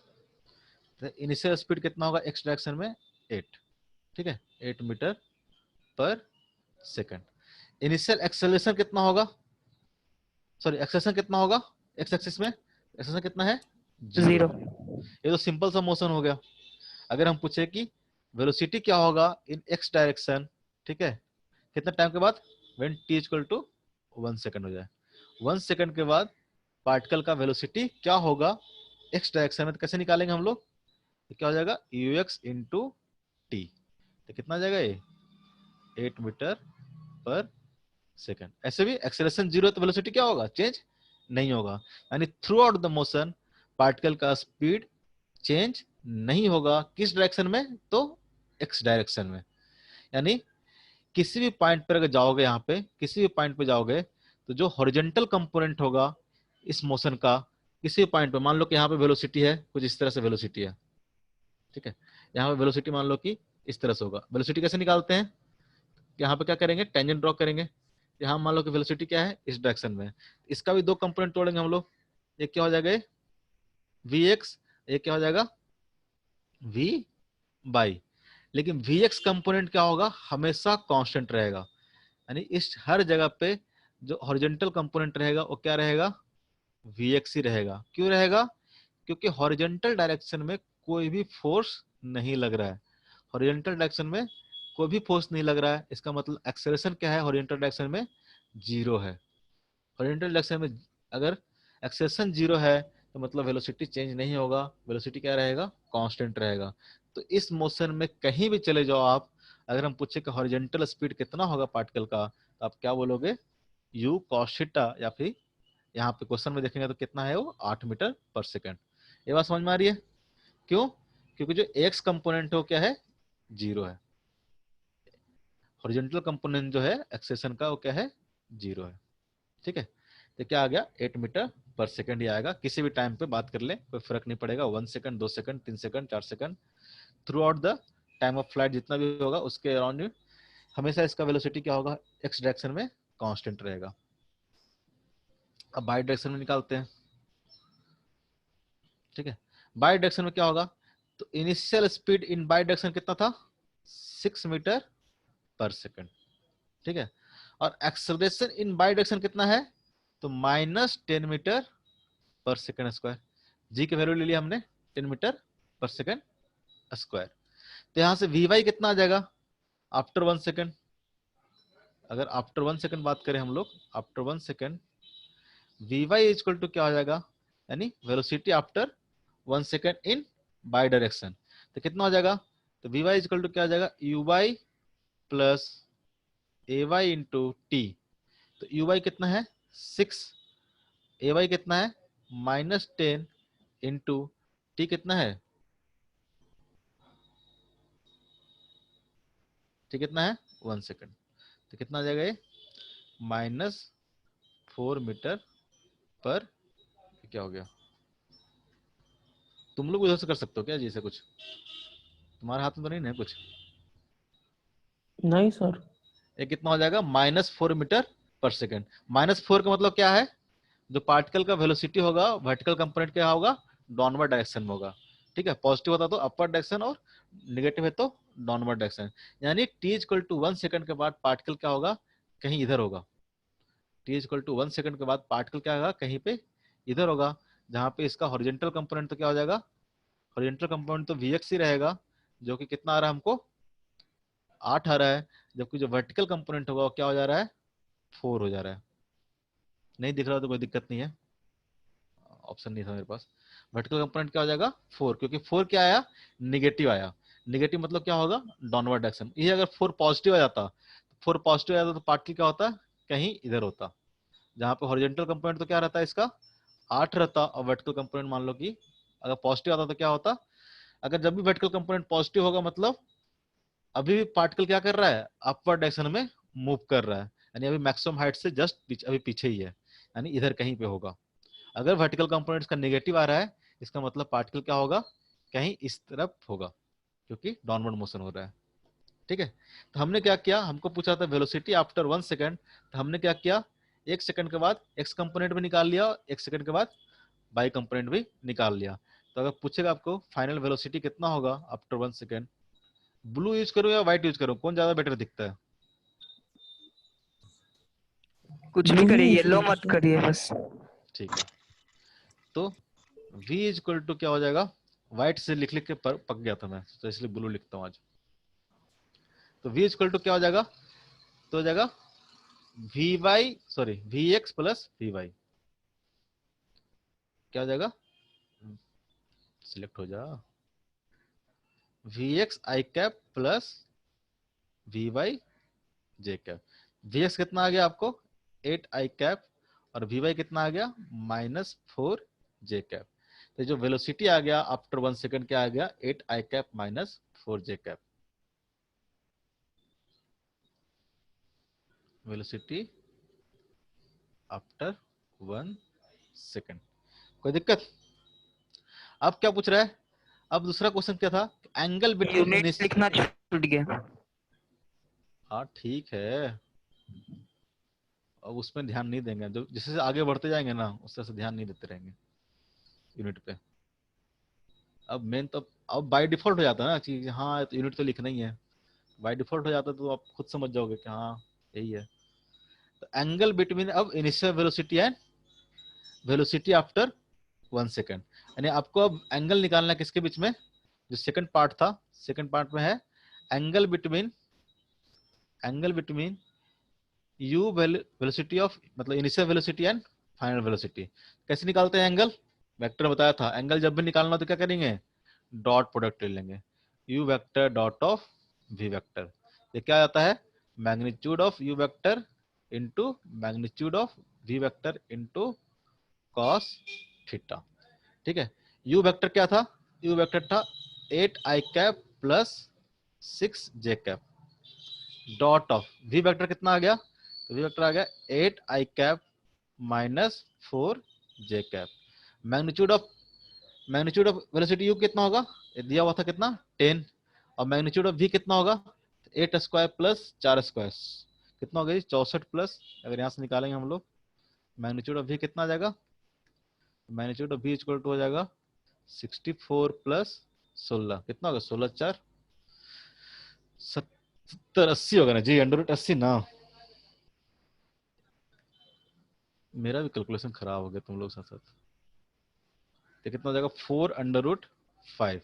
इनिशियल स्पीड कितना होगा एक्स डायरेक्शन में 8, ठीक है, 8 मीटर पर सेकंड। इनिशियल एक्सेलरेशन कितना होगा, सॉरी एक्सेलरेशन कितना होगा एक्स एक्सिस में, एक्सेलरेशन कितना है 0 0। है। ये तो सिंपल सा मोशन हो गया। अगर हम पूछे कि वेलोसिटी क्या होगा इन एक्स डायरेक्शन, ठीक है, कितने टाइम के बाद, when T equal to 1 second हो जाए, 1 सेकंड के बाद पार्टिकल का वेलोसिटी क्या होगा एक्स डायरेक्शन में, तो कैसे निकालेंगे हम लोग, तो क्या हो जाएगा ux इंटू टी, तो कितना आ जाएगा ये 8 मीटर पर सेकंड। ऐसे भी एक्सेलरेशन 0 तो वेलोसिटी क्या होगा, चेंज नहीं होगा, यानी through out the motion particle का स्पीड चेंज नहीं होगा, किस डायरेक्शन में, तो एक्स डायरेक्शन में। यानी किसी भी पॉइंट पर अगर जाओगे, यहाँ पे किसी भी पॉइंट पे जाओगे, तो जो हॉरिजॉन्टल कंपोनेंट होगा इस मोशन का, किसी भी पॉइंट पे, मान लो कि यहाँ पे वेलोसिटी है, कुछ इस तरह से वेलोसिटी है, ठीक है, यहाँ पे वेलोसिटी मान लो कि इस तरह से होगा। वेलोसिटी कैसे निकालते हैं, यहाँ पे क्या करेंगे, टेंजेंट ड्रॉ करेंगे। यहाँ मान लो कि वेलोसिटी क्या है इस डायरेक्शन में, इसका भी दो कंपोनेंट तोड़ेंगे हम लोग, एक क्या हो जाएगा वी एक्स, एक क्या हो जाएगा वी बाई। लेकिन वी एक्स कंपोनेंट क्या होगा, हमेशा कांस्टेंट रहेगा, यानी इस हर जगह पे जो हॉरिजॉन्टल कंपोनेंट रहेगा वो क्या रहेगा, वी एक्स ही रहेगा। क्यों रहेगा, क्योंकि हॉरिजॉन्टल डायरेक्शन में कोई भी फोर्स नहीं लग रहा है, हॉरिजॉन्टल डायरेक्शन में कोई भी फोर्स नहीं लग रहा है, इसका मतलब एक्सेलरेशन क्या है हॉरिजॉन्टल डायरेक्शन में 0 है। हॉरिजॉन्टल डायरेक्शन में अगर एक्सेलरेशन 0 है तो मतलब वेलोसिटी चेंज नहीं होगा, वेलोसिटी क्या रहेगा, कांस्टेंट रहेगा। तो इस मोशन में कहीं भी चले जाओ आप, अगर हम पूछे कि हॉरिजॉन्टल स्पीड कितना होगा पार्टिकल का, तो आप क्या बोलोगे u cos थीटा, या फिर यहाँ पे क्वेश्चन में देखेंगे तो कितना है वो 8 मीटर पर सेकंड। ये बात समझ में आ रही है, क्यों, क्योंकि जो एक्स कंपोनेंट है वो क्या है 0 है, हॉरिजॉन्टल कंपोनेंट जो है एक्सेलरेशन का वो क्या है 0 है, ठीक है। तो क्या आ गया 8 मीटर पर सेकंड ही आएगा, किसी भी टाइम पे बात कर ले कोई फर्क नहीं पड़ेगा, 1 second 2 second 3 second 4 second, through out the time of flight जितना भी होगा उसके अराउंड हमेशा इसका वेलोसिटी क्या होगा एक्स डायरेक्शन में कांस्टेंट रहेगा। अब बाई डायरेक्शन में निकालते हैं, ठीक है, बाई डायरेक्शन में क्या होगा, तो initial speed in by direction कितना था 6 मीटर पर सेकंड, ठीक है, और एक्सेलरेशन इन बाई डायरेक्शन कितना है, तो -10 मीटर पर सेकंड स्क्वायर। जी की वैल्यू ले लिया हमने 10 मीटर पर सेकंड स्क्वायर। तो यहां से वी वाई कितना आ जाएगा आफ्टर 1 सेकंड, अगर आफ्टर 1 सेकंड बात करें हम लोग, after 1 second V Y equal to क्या हो जाएगा, यानी velocity after 1 second in by direction, तो कितना हो जाएगा, तो वी वाई इक्वल टू क्या हो जाएगा U Y plus A Y into T. तो यू वाई कितना है 6, ए वाई कितना है -10 इंटू टी कितना है, टी कितना है 1 सेकंड, तो कितना आ जाएगा ये -4 मीटर पर, क्या हो गया, तुम लोग उधर से कर सकते हो क्या जी से, कुछ तुम्हारे हाथ में तो नहीं है कुछ, नहीं सर। ये कितना हो जाएगा -4 मीटर पर सेकंड। -4 का मतलब क्या है, जो पार्टिकल का वेलोसिटी होगा वर्टिकल कंपोनेंट क्या होगा डाउनवर्ड डायरेक्शन में होगा, ठीक है, पॉजिटिव होता तो अपर डायरेक्शन और निगेटिव है तो डाउनवर्ड डायरेक्शन, यानी टी इक्वल टू 1 सेकंड के बाद पार्टिकल क्या होगा कहीं इधर होगा, टी इक्वल टू 1 सेकंड के बाद पार्टिकल क्या होगा कहीं पे इधर होगा, जहां पे इसका हॉरिजॉन्टल कंपोनेंट तो क्या हो जाएगा, हॉरिजॉन्टल कंपोनेंट तो वीएक्स ही रहेगा, जो कि कितना आ रहा है हमको 8 आ रहा है, जबकि जो वर्टिकल कंपोनेंट होगा वो क्या हो जा रहा है 4 हो जा रहा है। नहीं दिख रहा तो कोई दिक्कत नहीं है, ऑप्शन नहीं था मेरे पास। वर्टिकल कंपोनेंट क्या हो जाएगा 4, क्योंकि 4 क्या आया, निगेटिव आया। निगेटिव मतलब क्या होगा, डाउनवर्ड डायरेक्शन। ये अगर 4 पॉजिटिव आ जाता, 4 पॉजिटिव आ जाता तो पार्टिकल क्या होता, कहीं इधर होता। जहां पे हॉरिजॉन्टल कंपोनेंट तो क्या रहता है इसका 8 रहता, और वर्टिकल कंपोनेंट मान लो कि अगर पॉजिटिव आता तो क्या होता, अगर जब भी वर्टिकल कंपोनेंट पॉजिटिव होगा मतलब अभी भी पार्टिकल क्या कर रहा है, अपवर्ड डायरेक्शन में मूव कर रहा है, यानी अभी मैक्सिमम हाइट से जस्ट अभी पीछे ही है, यानी इधर कहीं पे होगा। अगर वर्टिकल कंपोनेंट्स का नेगेटिव आ रहा है, इसका मतलब पार्टिकल क्या होगा, कहीं इस तरफ होगा, क्योंकि डाउनवर्ड मोशन हो रहा है। ठीक है, तो हमने क्या किया, हमको पूछा था वेलोसिटी आफ्टर 1 सेकंड, तो हमने क्या किया, 1 सेकंड के बाद एक्स कंपोनेंट भी निकाल लिया, 1 सेकंड के बाद वाई कंपोनेंट भी निकाल लिया। तो अगर पूछेगा आपको फाइनल वेलोसिटी कितना होगा आफ्टर 1 सेकंड, ब्लू यूज करूं या व्हाइट यूज करूं, कौन ज्यादा बेटर दिखता है? कुछ भी Blue करिए, ही येलो use मत करो। करिए बस। ठीक है, तो v इज इक्वल टू क्या हो जाएगा, व्हाइट से लिख लिख के पक गया था मैं, तो इसलिए ब्लू लिखता हूं आज। तो v इज इक्वल टू क्या हो जाएगा, तो हो जाएगा V Y sorry V X plus V Y, क्या हो जाएगा, सिलेक्ट हो जा, V X I cap plus V Y J cap. V X कितना आ गया आपको 8 आई कैप, और वी वाई कितना आ गया -4 जे कैप। तो जो वेलोसिटी आ गया आफ्टर 1 सेकंड क्या आ गया, 8 I cap -4 J cap. Velocity after 1 second, कोई दिक्कत? अब क्या पूछ रहा है, अब दूसरा क्वेश्चन क्या था, एंगल बिटवीन यूनिट इनिस। लिखना छूट गया। हाँ ठीक है, अब उसमें ध्यान नहीं देंगे, जब जैसे जैसे आगे बढ़ते जाएंगे ना उससे से ध्यान नहीं देते रहेंगे यूनिट पे। अब मेन तो अब बाय डिफॉल्ट हो जाता है ना कि हाँ तो यूनिट तो लिखना ही है, बाय डिफॉल्ट हो जाता है, तो आप खुद समझ जाओगे कि हाँ यही है। तो एंगल बिटवीन अब initial velocity and velocity after 1 second, यानी आपको अब एंगल निकालना है किसके बीच में, जो सेकंड पार्ट था, सेकंड पार्ट में है angle between U velocity of मतलब initial velocity and final velocity. कैसे निकालते हैं एंगल, वेक्टर बताया था, एंगल जब भी निकालना हो तो क्या करेंगे, डॉट प्रोडक्ट ले लेंगे, U vector dot of V vector. ये क्या आता है, magnitude of U vector into magnitude of V vector into cos theta. ठीक है, यू वेक्टर क्या था, यू वेक्टर था 8 I cap plus 6 J cap, dot of V vector कितना आ गया, तो वी वेक्टर आ गया 8 I cap -4 J cap. Magnitude of velocity U कितना होगा, ये दिया हुआ था कितना 10, और मैग्नीट्यूड ऑफ वी कितना होगा 8 स्क्वायर प्लस 4 स्क्वायर, कितना होगा 64 प्लस, अगर यहाँ से निकालेंगे हम लोग मैग्नीट्यूड ऑफ वी कितना आ जाएगा, magnitude of V equal to हो जाएगा 64 प्लस 16, कितना होगा 16 4 70 80 होगा ना जी, √80 ना। मेरा भी कैलकुलेशन खराब हो गया तुम लोग साथ साथ। तो कितना हो जाएगा 4√5,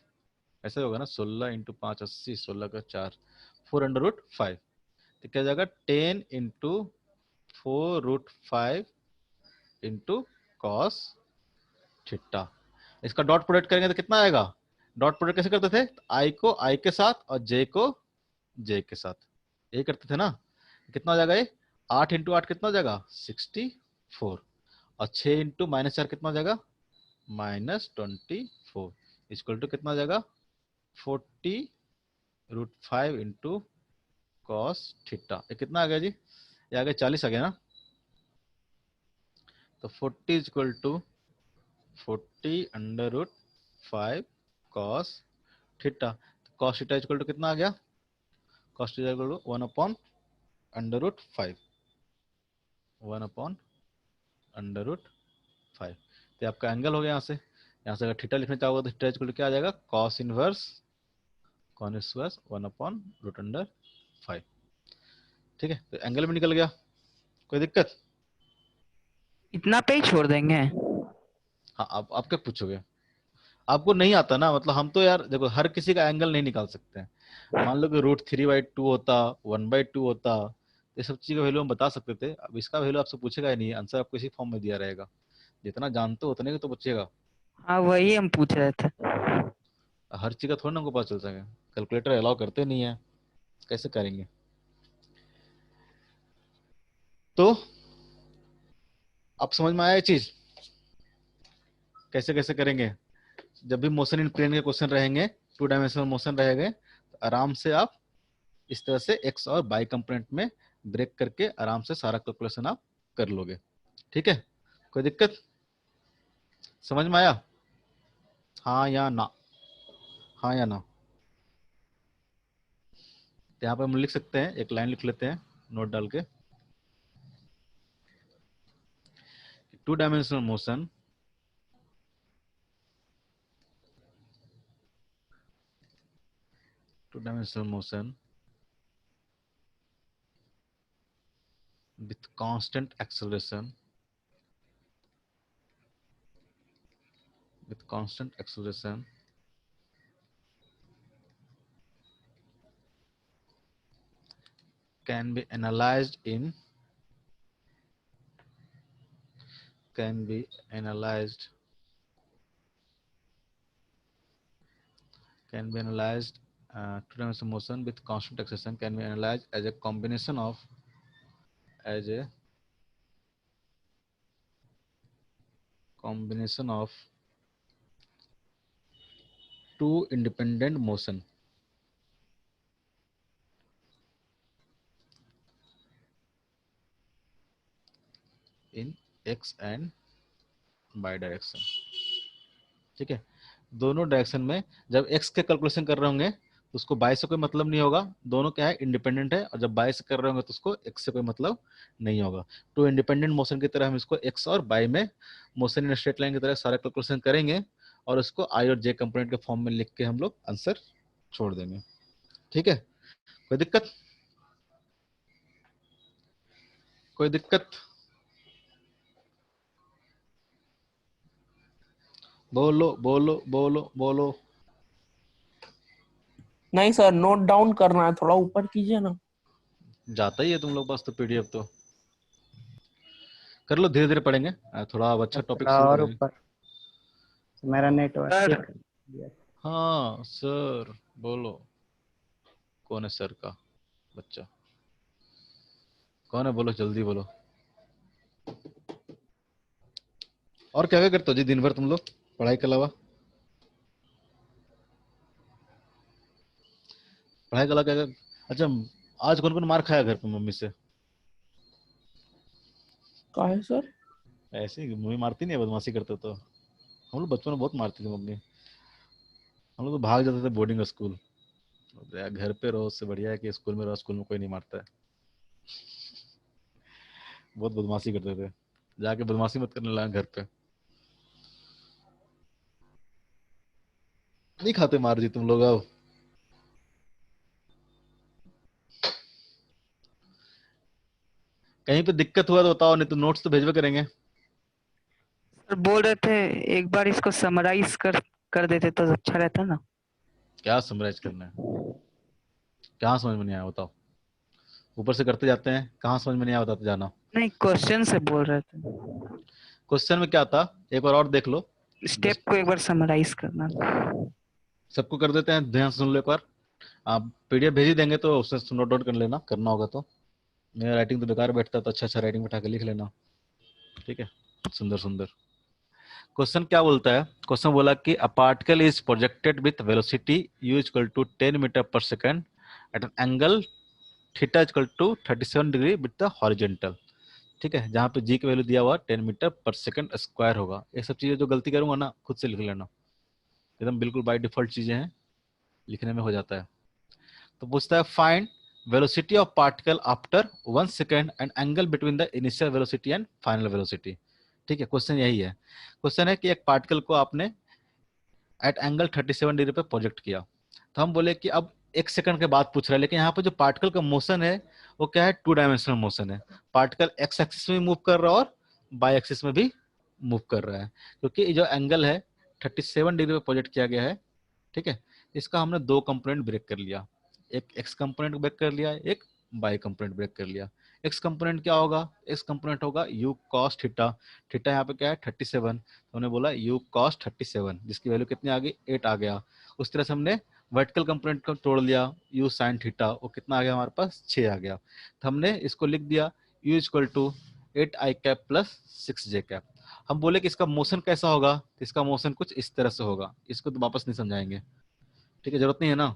ऐसे होगा ना, 16 इंटू 5 80, 16 का 4, 4√5। तो क्या जाएगा 10 इंटू 4√5 इंटू कॉस थीटा। इसका डॉट प्रोडक्ट करेंगे तो कितना आएगा, डॉट प्रोडक्ट कैसे करते थे, आई को आई के साथ और जे को जे के साथ, यही करते थे ना। कितना हो जाएगा ये 8 इंटू 8 कितना हो जाएगा 64, और 6 इंटू -4 कितना हो जाएगा -24, इक्वल टू कितना हो जाएगा 40√5 इंटू कॉस थीटा। ये कितना आ गया जी, ये आ गया 40 आ गया ना। तो 40 equal to 40√5 cos theta. Cos theta equal to कितना आ गया, कॉस थीटा इक्वल टू 1/√5, 1/√5। तो आपका एंगल हो गया, यहाँ से अगर थीटा लिखना चाहोगे तो थीटा इक्वल टू क्या आ जाएगा, कॉस इनवर्स 1/√5। ठीक है, तो एंगल भी निकल गया, कोई दिक्कत? इतना पे ही छोड़ देंगे। हाँ, आप क्या पूछोगे, आपको नहीं आता ना, मतलब हम तो यार देखो हर किसी का एंगल नहीं निकाल सकते हैं। मान लो कि √3/2 होता, 1/2 होता, ये सब चीज का वैल्यू हम बता सकते थे। अब इसका वैल्यू आपसे पूछेगा ही नहीं, आंसर आपको इसी फॉर्म में दिया रहेगा, जितना जानते हो उतने की तो पूछेगा। हाँ वही हम पूछ रहे थे। हर चीज का थोड़ा ना हमको पता चल सके, कैलकुलेटर अलाउ करते नहीं है, कैसे करेंगे? तो अब समझ में आया ये चीज कैसे कैसे करेंगे? जब भी मोशन इन प्लेन के क्वेश्चन रहेंगे, टू डायमेंशनल मोशन रहेंगे, तो आराम से आप इस तरह से एक्स और बाई कंपोनेंट में ब्रेक करके आराम से सारा कैलकुलेशन आप कर लोगे। ठीक है, कोई दिक्कत? समझ में आया? हाँ या ना? हाँ या ना? तो यहाँ पर हम लिख सकते हैं, एक लाइन लिख लेते हैं नोट डाल के, two dimensional motion with constant acceleration can be analyzed in can be analyzed two-dimensional motion with constant acceleration can be analyzed as a combination of two independent motion in x and y direction। ठीक है, दोनों direction में जब x के calculation कर रहे होंगे तो उसको y से कोई मतलब नहीं होगा, दोनों क्या है, इंडिपेंडेंट है, और जब y से कर रहे होंगे तो उसको x से कोई मतलब नहीं होगा। तो इंडिपेंडेंट मोशन की तरह हम इसको x और y में मोशन इन स्ट्रेट लाइन की तरह सारा कैलकुलेशन करेंगे और उसको i और j कंपोनेंट के फॉर्म में लिख के हम लोग आंसर छोड़ देंगे। ठीक है, कोई दिक्कत? कोई दिक्कत? बोलो बोलो बोलो बोलो। नहीं सर, नोट डाउन करना है, थोड़ा ऊपर कीजिए ना। जाता ही है तुम लोग पास तो पीडीएफ, तो कर लो, धीरे धीरे पढ़ेंगे, थोड़ा अब अच्छा टॉपिक थोड़ा शुरू और करेंगे। ऊपर, मेरा नेटवर्क सर ठीक है। हाँ सर बोलो। कौन है सर का बच्चा? कौन है, बोलो जल्दी बोलो। और क्या क्या करते हो जी दिन भर तुम लोग पढ़ाई के अलावा? पढ़ाई के अलावा क्या अच्छा, आज कौन कौन मार खाया घर पे मम्मी से? का है सर? ऐसे ही मम्मी मारती नहीं है, बदमाशी करते तो। हम लोग बचपन में बहुत मारती थी मम्मी, हम लोग तो भाग जाते थे बोर्डिंग स्कूल। यार घर पे रहो, उससे बढ़िया है कि स्कूल में रहो, स्कूल में कोई नहीं मारता है। बहुत बदमाशी करते थे, जाके बदमाशी मत करने लगा घर पे। नहीं खाते मार जी तुम लोग? आओ, कहीं पे दिक्कत हुआ तो बताओ, नहीं तो नोट्स तो भेजबे करेंगे। सर बोल रहे थे एक बार इसको समराइज कर देते तो अच्छा रहता ना। क्या समराइज करना है? कहाँ समझ में नहीं आया बताओ? ऊपर से करते जाते हैं, कहाँ समझ में नहीं आया बताते जाना। नहीं क्वेश्चन से बोल रहे थे, क्वेश्चन में क्या था, एक बार और देख लो। स्टेप को एक बार समराइज करना। सबको कर देते हैं, ध्यान से सुन लो एक बार। आप पीडीएफ भेज ही देंगे तो उससे नोट डाउन कर लेना, करना होगा तो। मेरा राइटिंग तो बेकार बैठता है, तो अच्छा अच्छा राइटिंग बैठा के लिख लेना। ठीक है, सुंदर सुंदर। क्वेश्चन क्या बोलता है? क्वेश्चन बोला कि a particle is projected with velocity u equal to 10 metre पर second at an angle theta equal to 37 degree with the horizontal. ठीक है, जहाँ पे जी की वैल्यू दिया हुआ 10 मीटर पर सेकंड स्क्वायर होगा। ये सब चीजें जो गलती करूंगा ना, खुद से लिख लेना, एकदम बिल्कुल बाय डिफॉल्ट चीजें हैं, लिखने में हो जाता है। तो पूछता है find velocity of particle after 1 second and angle between the initial velocity and final velocity. ठीक है, क्वेश्चन यही है। क्वेश्चन है कि एक पार्टिकल को आपने एट एंगल 37 डिग्री पे प्रोजेक्ट किया, तो हम बोले कि अब 1 सेकंड के बाद पूछ रहा है, लेकिन यहाँ पे जो पार्टिकल का मोशन है वो क्या है, टू डायमेंशनल मोशन है। पार्टिकल एक्स एक्सिस में मूव कर रहा है और बाई एक्सिस में भी मूव कर रहा है, क्योंकि ये जो एंगल है 37 डिग्री पे प्रोजेक्ट किया गया है। ठीक है, इसका हमने दो कंपोनेंट ब्रेक कर लिया, एक एक्स कंपोनेंट ब्रेक कर लिया, एक बाई कंपोनेंट ब्रेक कर लिया। एक्स कंपोनेंट क्या होगा, एक्स कंपोनेंट होगा यू कॉस थीटा, थीटा यहाँ पे क्या है 37, तो हमने बोला यू कॉस 37 जिसकी वैल्यू कितनी आ गई 8 आ गया। उस तरह से हमने वर्टिकल कंपोनेंट को तोड़ लिया, यू साइन थीटा, वो कितना आ गया हमारे पास 6 आ गया। तो हमने इसको लिख दिया U equal to 8 I cap plus 6 J cap. हम बोले कि इसका मोशन कैसा होगा, तो इसका मोशन कुछ इस तरह से होगा, इसको तो वापस नहीं समझाएंगे, ठीक है, जरूरत नहीं है ना।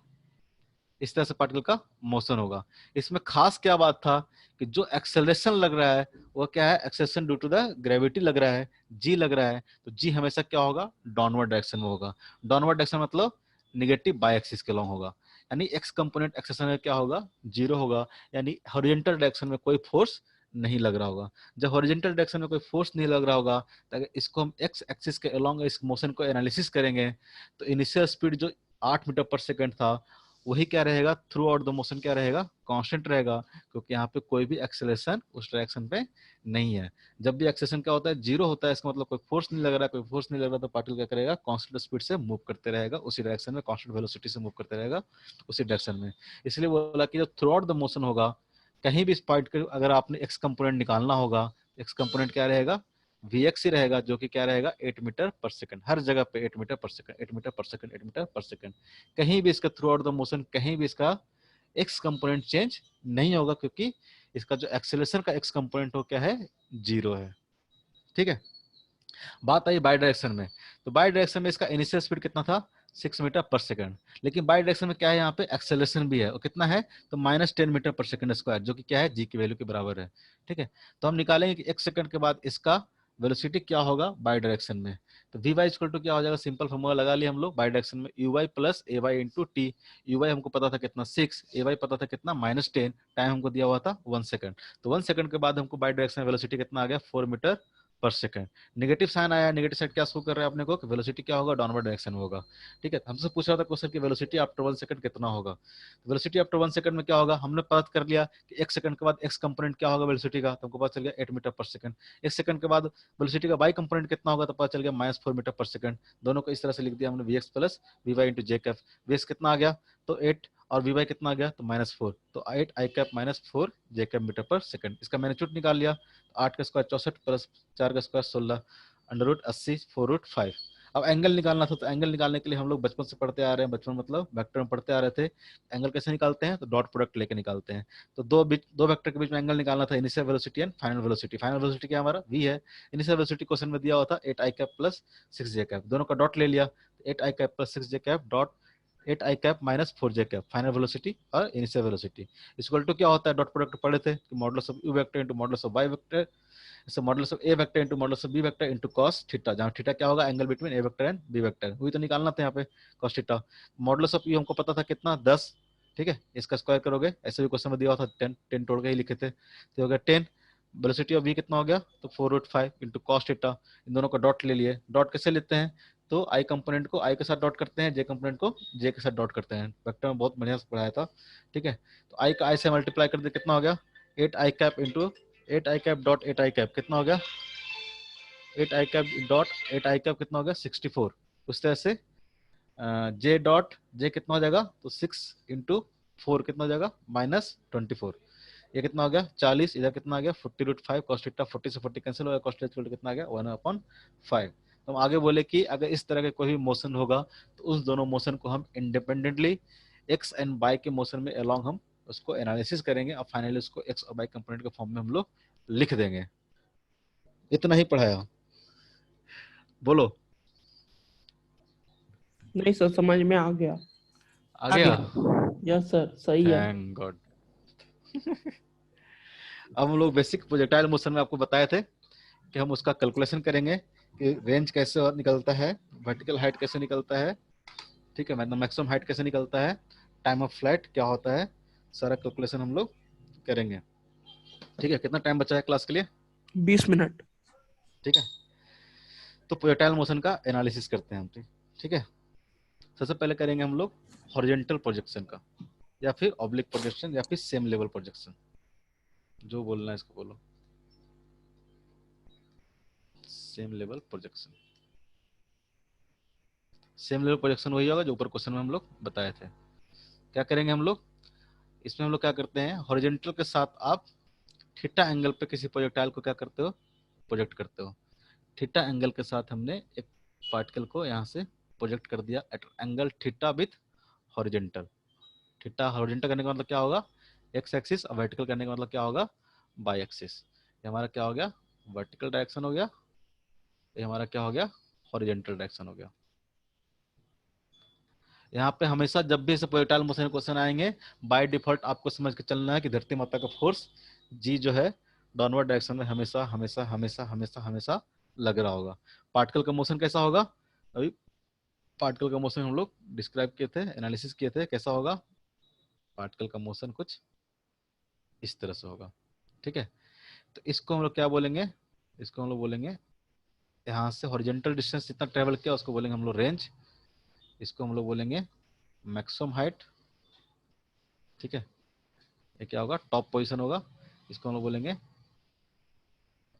इस तरह से पार्टिकल का मोशन होगा। इसमें खास क्या बात था कि जो एक्सेलरेशन लग रहा है वो क्या है, acceleration due to the gravity लग रहा है, जी लग रहा है, तो जी हमेशा क्या होगा, डाउनवर्ड डायरेक्शन में होगा। डाउनवर्ड डायरेक्शन मतलब निगेटिव बाय एक्सिस के लॉन्ग होगा, यानी एक्स कंपोनेंट एक्सेलरेशन में क्या होगा, जीरो होगा, यानी हॉरिजॉन्टल डायरेक्शन में कोई फोर्स नहीं लग रहा होगा। जब हॉरिजॉन्टल डायरेक्शन में कोई फोर्स नहीं लग रहा होगा तो अगर इसको हम एक्स एक्सिस के अलोंग इस मोशन को एनालिसिस करेंगे तो इनिशियल स्पीड जो 8 मीटर पर सेकंड था वही क्या रहेगा, थ्रू आउट द मोशन क्या रहेगा, कांस्टेंट रहेगा, क्योंकि यहाँ पे कोई भी एक्सेलरेशन उस डायरेक्शन पे नहीं है। जब भी एक्सेलरेशन क्या होता है, जीरो होता है, इसका मतलब कोई फोर्स नहीं लग रहा, कोई फोर्स नहीं लग रहा, तो पार्टिकल क्या करेगा, कांस्टेंट स्पीड से मूव करते रहेगा उसी डायरेक्शन में, कांस्टेंट वेलोसिटी से मूव करते रहेगा उसी डायरेक्शन में। इसलिए बोला कि जब थ्रू आउट द मोशन होगा, कहीं भी इस पॉइंट के अगर आपने एक्स कंपोनेंट निकालना होगा, एक्स कंपोनेंट क्या रहेगा, Vx ही रहेगा, जो कि क्या रहेगा 8 मीटर पर सेकंड, हर जगह पे 8 मीटर पर सेकंड, 8 मीटर पर सेकंड, 8 मीटर पर सेकंड। कहीं भी इसका थ्रू आउट द मोशन कहीं भी इसका एक्स कंपोनेंट चेंज नहीं होगा, क्योंकि इसका जो एक्सेलरेशन का एक्स कंपोनेंट हो क्या है, जीरो है। ठीक है, बात आई बाई डायरेक्शन में, तो बाई डायरेक्शन में इसका इनिशियल स्पीड कितना था 6 मीटर पर सेकंड, लेकिन बाई डायरेक्शन में क्या है, यहाँ पे एक्सेलरेशन भी है, और कितना है, तो -10 मीटर पर सेकंड स्क्वायर, जो कि क्या है, जी की वैल्यू के बराबर है। ठीक है, तो हम निकालेंगे कि 1 सेकंड के बाद इसका वेलोसिटी क्या होगा बाई डायरेक्शन में। तो वी वाई इक्वल टू क्या हो जाएगा, सिंपल फॉर्मूला लगा लिया हम लोग बाई डायरेक्शन में, U Y plus A Y into T. U Y हमको पता था कितना 6, ए वाई पता था कितना -10, टाइम हमको दिया हुआ था 1 सेकंड, तो 1 सेकंड के बाद हमको बाई डायरेक्शन वेलोसिटी कितना आ गया 4 मीटर पर सेकंड। नेगेटिव साइन आया, नेगेटिव साइड क्या शो कर रहा है अपने को कि वेलोसिटी क्या होगा, डाउनवर्ड डायरेक्शन में होगा। ठीक है, हमसे पूछ रहा था क्वेश्चन की वेलोसिटी आफ्टर 1 सेकंड कितना होगा, वेलोसिटी आफ्टर 1 सेकंड में क्या होगा, हमने पता कर लिया कि 1 सेकंड के बाद एक्स कंपोनेंट क्या होगा वेलोसिटी का, तो हमको पता चल गया 8 मीटर पर सेकंड। 1 सेकंड के बाद वेलोसिटी का वाई कंपोनेंट कितना होगा, तो पता चल गया -4 मीटर पर सेकंड। दोनों को इस तरह से लिख दिया हमने, V X plus V Y into J cap. V X कितना आ गया, तो 8, और वी वाई कितना आ गया, तो -4, तो 8 I cap -4 J cap metre पर सेकंड। इसका मैग्नीट्यूड निकाल लिया, 8 का स्क्वायर 64 प्लस 4 का स्क्वायर 16, √80 4√5। अब एंगल निकालना था, तो एंगल निकालने के लिए हम लोग बचपन से पढ़ते आ रहे हैं, बचपन मतलब वेक्टर में पढ़ते आ रहे थे, एंगल कैसे निकालते हैं, तो डॉट प्रोडक्ट लेके निकालते हैं। तो दो वेक्टर के बीच में एंगल निकालना था, initial velocity and final velocity. Final velocity क्या हमारा v है, इनिशियल वेलोसिटी क्वेश्चन में दिया हुआ था 8 I cap plus 6 J cap, दोनों का डॉट ले लिया, 8 I cap plus 6 J cap dot 8 I cap -4 J cap, final velocity और इनिशियल वेलोसिटी इक्वल टू क्या होता है, डॉट प्रोडक्ट पढ़े थे कि modulus of u vector into modulus of y vector, so modulus of a vector into modulus of b vector into cos theta, जहां theta क्या होगा, angle between a vector and b vector, वही तो निकालना था यहाँ पे cos theta. Modulus of u हमको पता था कितना 10, ठीक है, इसका स्क्वायर करोगे, ऐसे भी क्वेश्चन में दिया हुआ था 10, 10 तोड़ के ही लिखे थे, तो हो गया 10। वेलोसिटी ऑफ v कितना हो गया, तो 4√5 इंटू cos थीटा, इन दोनों का डॉट ले लिए। डॉट कैसे लेते हैं, तो आई कंपोनेंट को आई के साथ डॉट करते हैं, जे कंपोनेंट को जे के साथ डॉट करते हैं, वेक्टर में बहुत बढ़िया से पढ़ाया था। ठीक है, तो आई का आई से मल्टीप्लाई कर दे, कितना हो गया 8 I cap into 8 I cap dot 8 I cap, कितना हो गया 8 I cap dot 8 I cap, कितना हो गया 64। उस तरह से जे डॉट जे कितना हो जाएगा, तो 6 इंटू 4 कितना हो जाएगा -24, ये कितना हो गया 40, इधर कितना आ गया 40√5, cos थीटा 40 से 40 कैंसिल हो गया, cos थीटा कितना आ गया 1/5। तो हम आगे बोले कि अगर इस तरह का कोई भी मोशन होगा तो उस दोनों मोशन को हम इंडिपेंडेंटली एक्स एंड बाई के मोशन में अलोंग हम उसको एनालिसिस करेंगे, और फाइनली उसको एक्स और बाई कंपोनेंट के फॉर्म में हम लोग लिख देंगे। इतना ही पढ़ाया, बोलो नहीं सर, समझ में आ गया। आ गया, यस सर, सही है। Thank God. अब हम लोग बेसिक प्रोजेक्टाइल मोशन में आपको बताए थे कि हम उसका कैलकुलेशन करेंगे कि रेंज कैसे निकलता है, वर्टिकल हाइट कैसे निकलता है, ठीक है, मतलब मैक्सिमम हाइट कैसे निकलता है, टाइम ऑफ फ्लाइट क्या होता है, सारा कैलकुलेशन हम लोग करेंगे। ठीक है, कितना टाइम बचा है क्लास के लिए, 20 मिनट। ठीक है, तो प्रोजेक्टाइल मोशन का एनालिसिस करते हैं हम। ठीक है, सबसे पहले करेंगे हम लोग हॉरिजॉन्टल प्रोजेक्शन का, या फिर ऑब्लिक प्रोजेक्शन, या फिर सेम लेवल प्रोजेक्शन, जो बोलना है इसको बोलो, same level projection. Same level projection वही होगा जो ऊपर क्वेश्चन में हम लोग बताए थे। क्या करेंगे हम लोग, इसमें हम लोग क्या करते हैं, हॉरिजॉन्टल के साथ आप थीटा एंगल पे किसी प्रोजेक्टाइल को क्या करते हो, प्रोजेक्ट करते हो। थीटा एंगल के साथ हमने एक पार्टिकल को यहाँ से प्रोजेक्ट कर दिया at angle theta with horizontal. Theta horizontal करने का मतलब क्या होगा, एक्स एक्सिस, और वर्टिकल करने का मतलब क्या होगा, बाई एक्सिस। ये हमारा क्या हो गया, वर्टिकल डायरेक्शन हो गया, ये हमारा क्या हो गया, हॉरिजॉन्टल डायरेक्शन हो गया। यहाँ पे हमेशा जब भी ऐसे प्रोजेक्टाइल मोशन क्वेश्चन आएंगे, बाय डिफॉल्ट आपको समझ के चलना है कि धरती माता का फोर्स जी जो है डाउनवर्ड डायरेक्शन में हमेशा हमेशा हमेशा हमेशा हमेशा लग रहा होगा। पार्टिकल का मोशन कैसा होगा, अभी पार्टिकल का मोशन हम लोग डिस्क्राइब किए थे, एनालिसिस किए थे, कैसा होगा, पार्टिकल का मोशन कुछ इस तरह से होगा। ठीक है, तो इसको हम लोग क्या बोलेंगे, इसको हम लोग बोलेंगे यहाँ से हॉरिजॉन्टल डिस्टेंस जितना ट्रेवल किया उसको बोलेंगे हम लोग रेंज, इसको हम लोग बोलेंगे मैक्सिमम हाइट। ठीक है, ये क्या होगा, टॉप पोजीशन होगा, इसको हम लोग बोलेंगे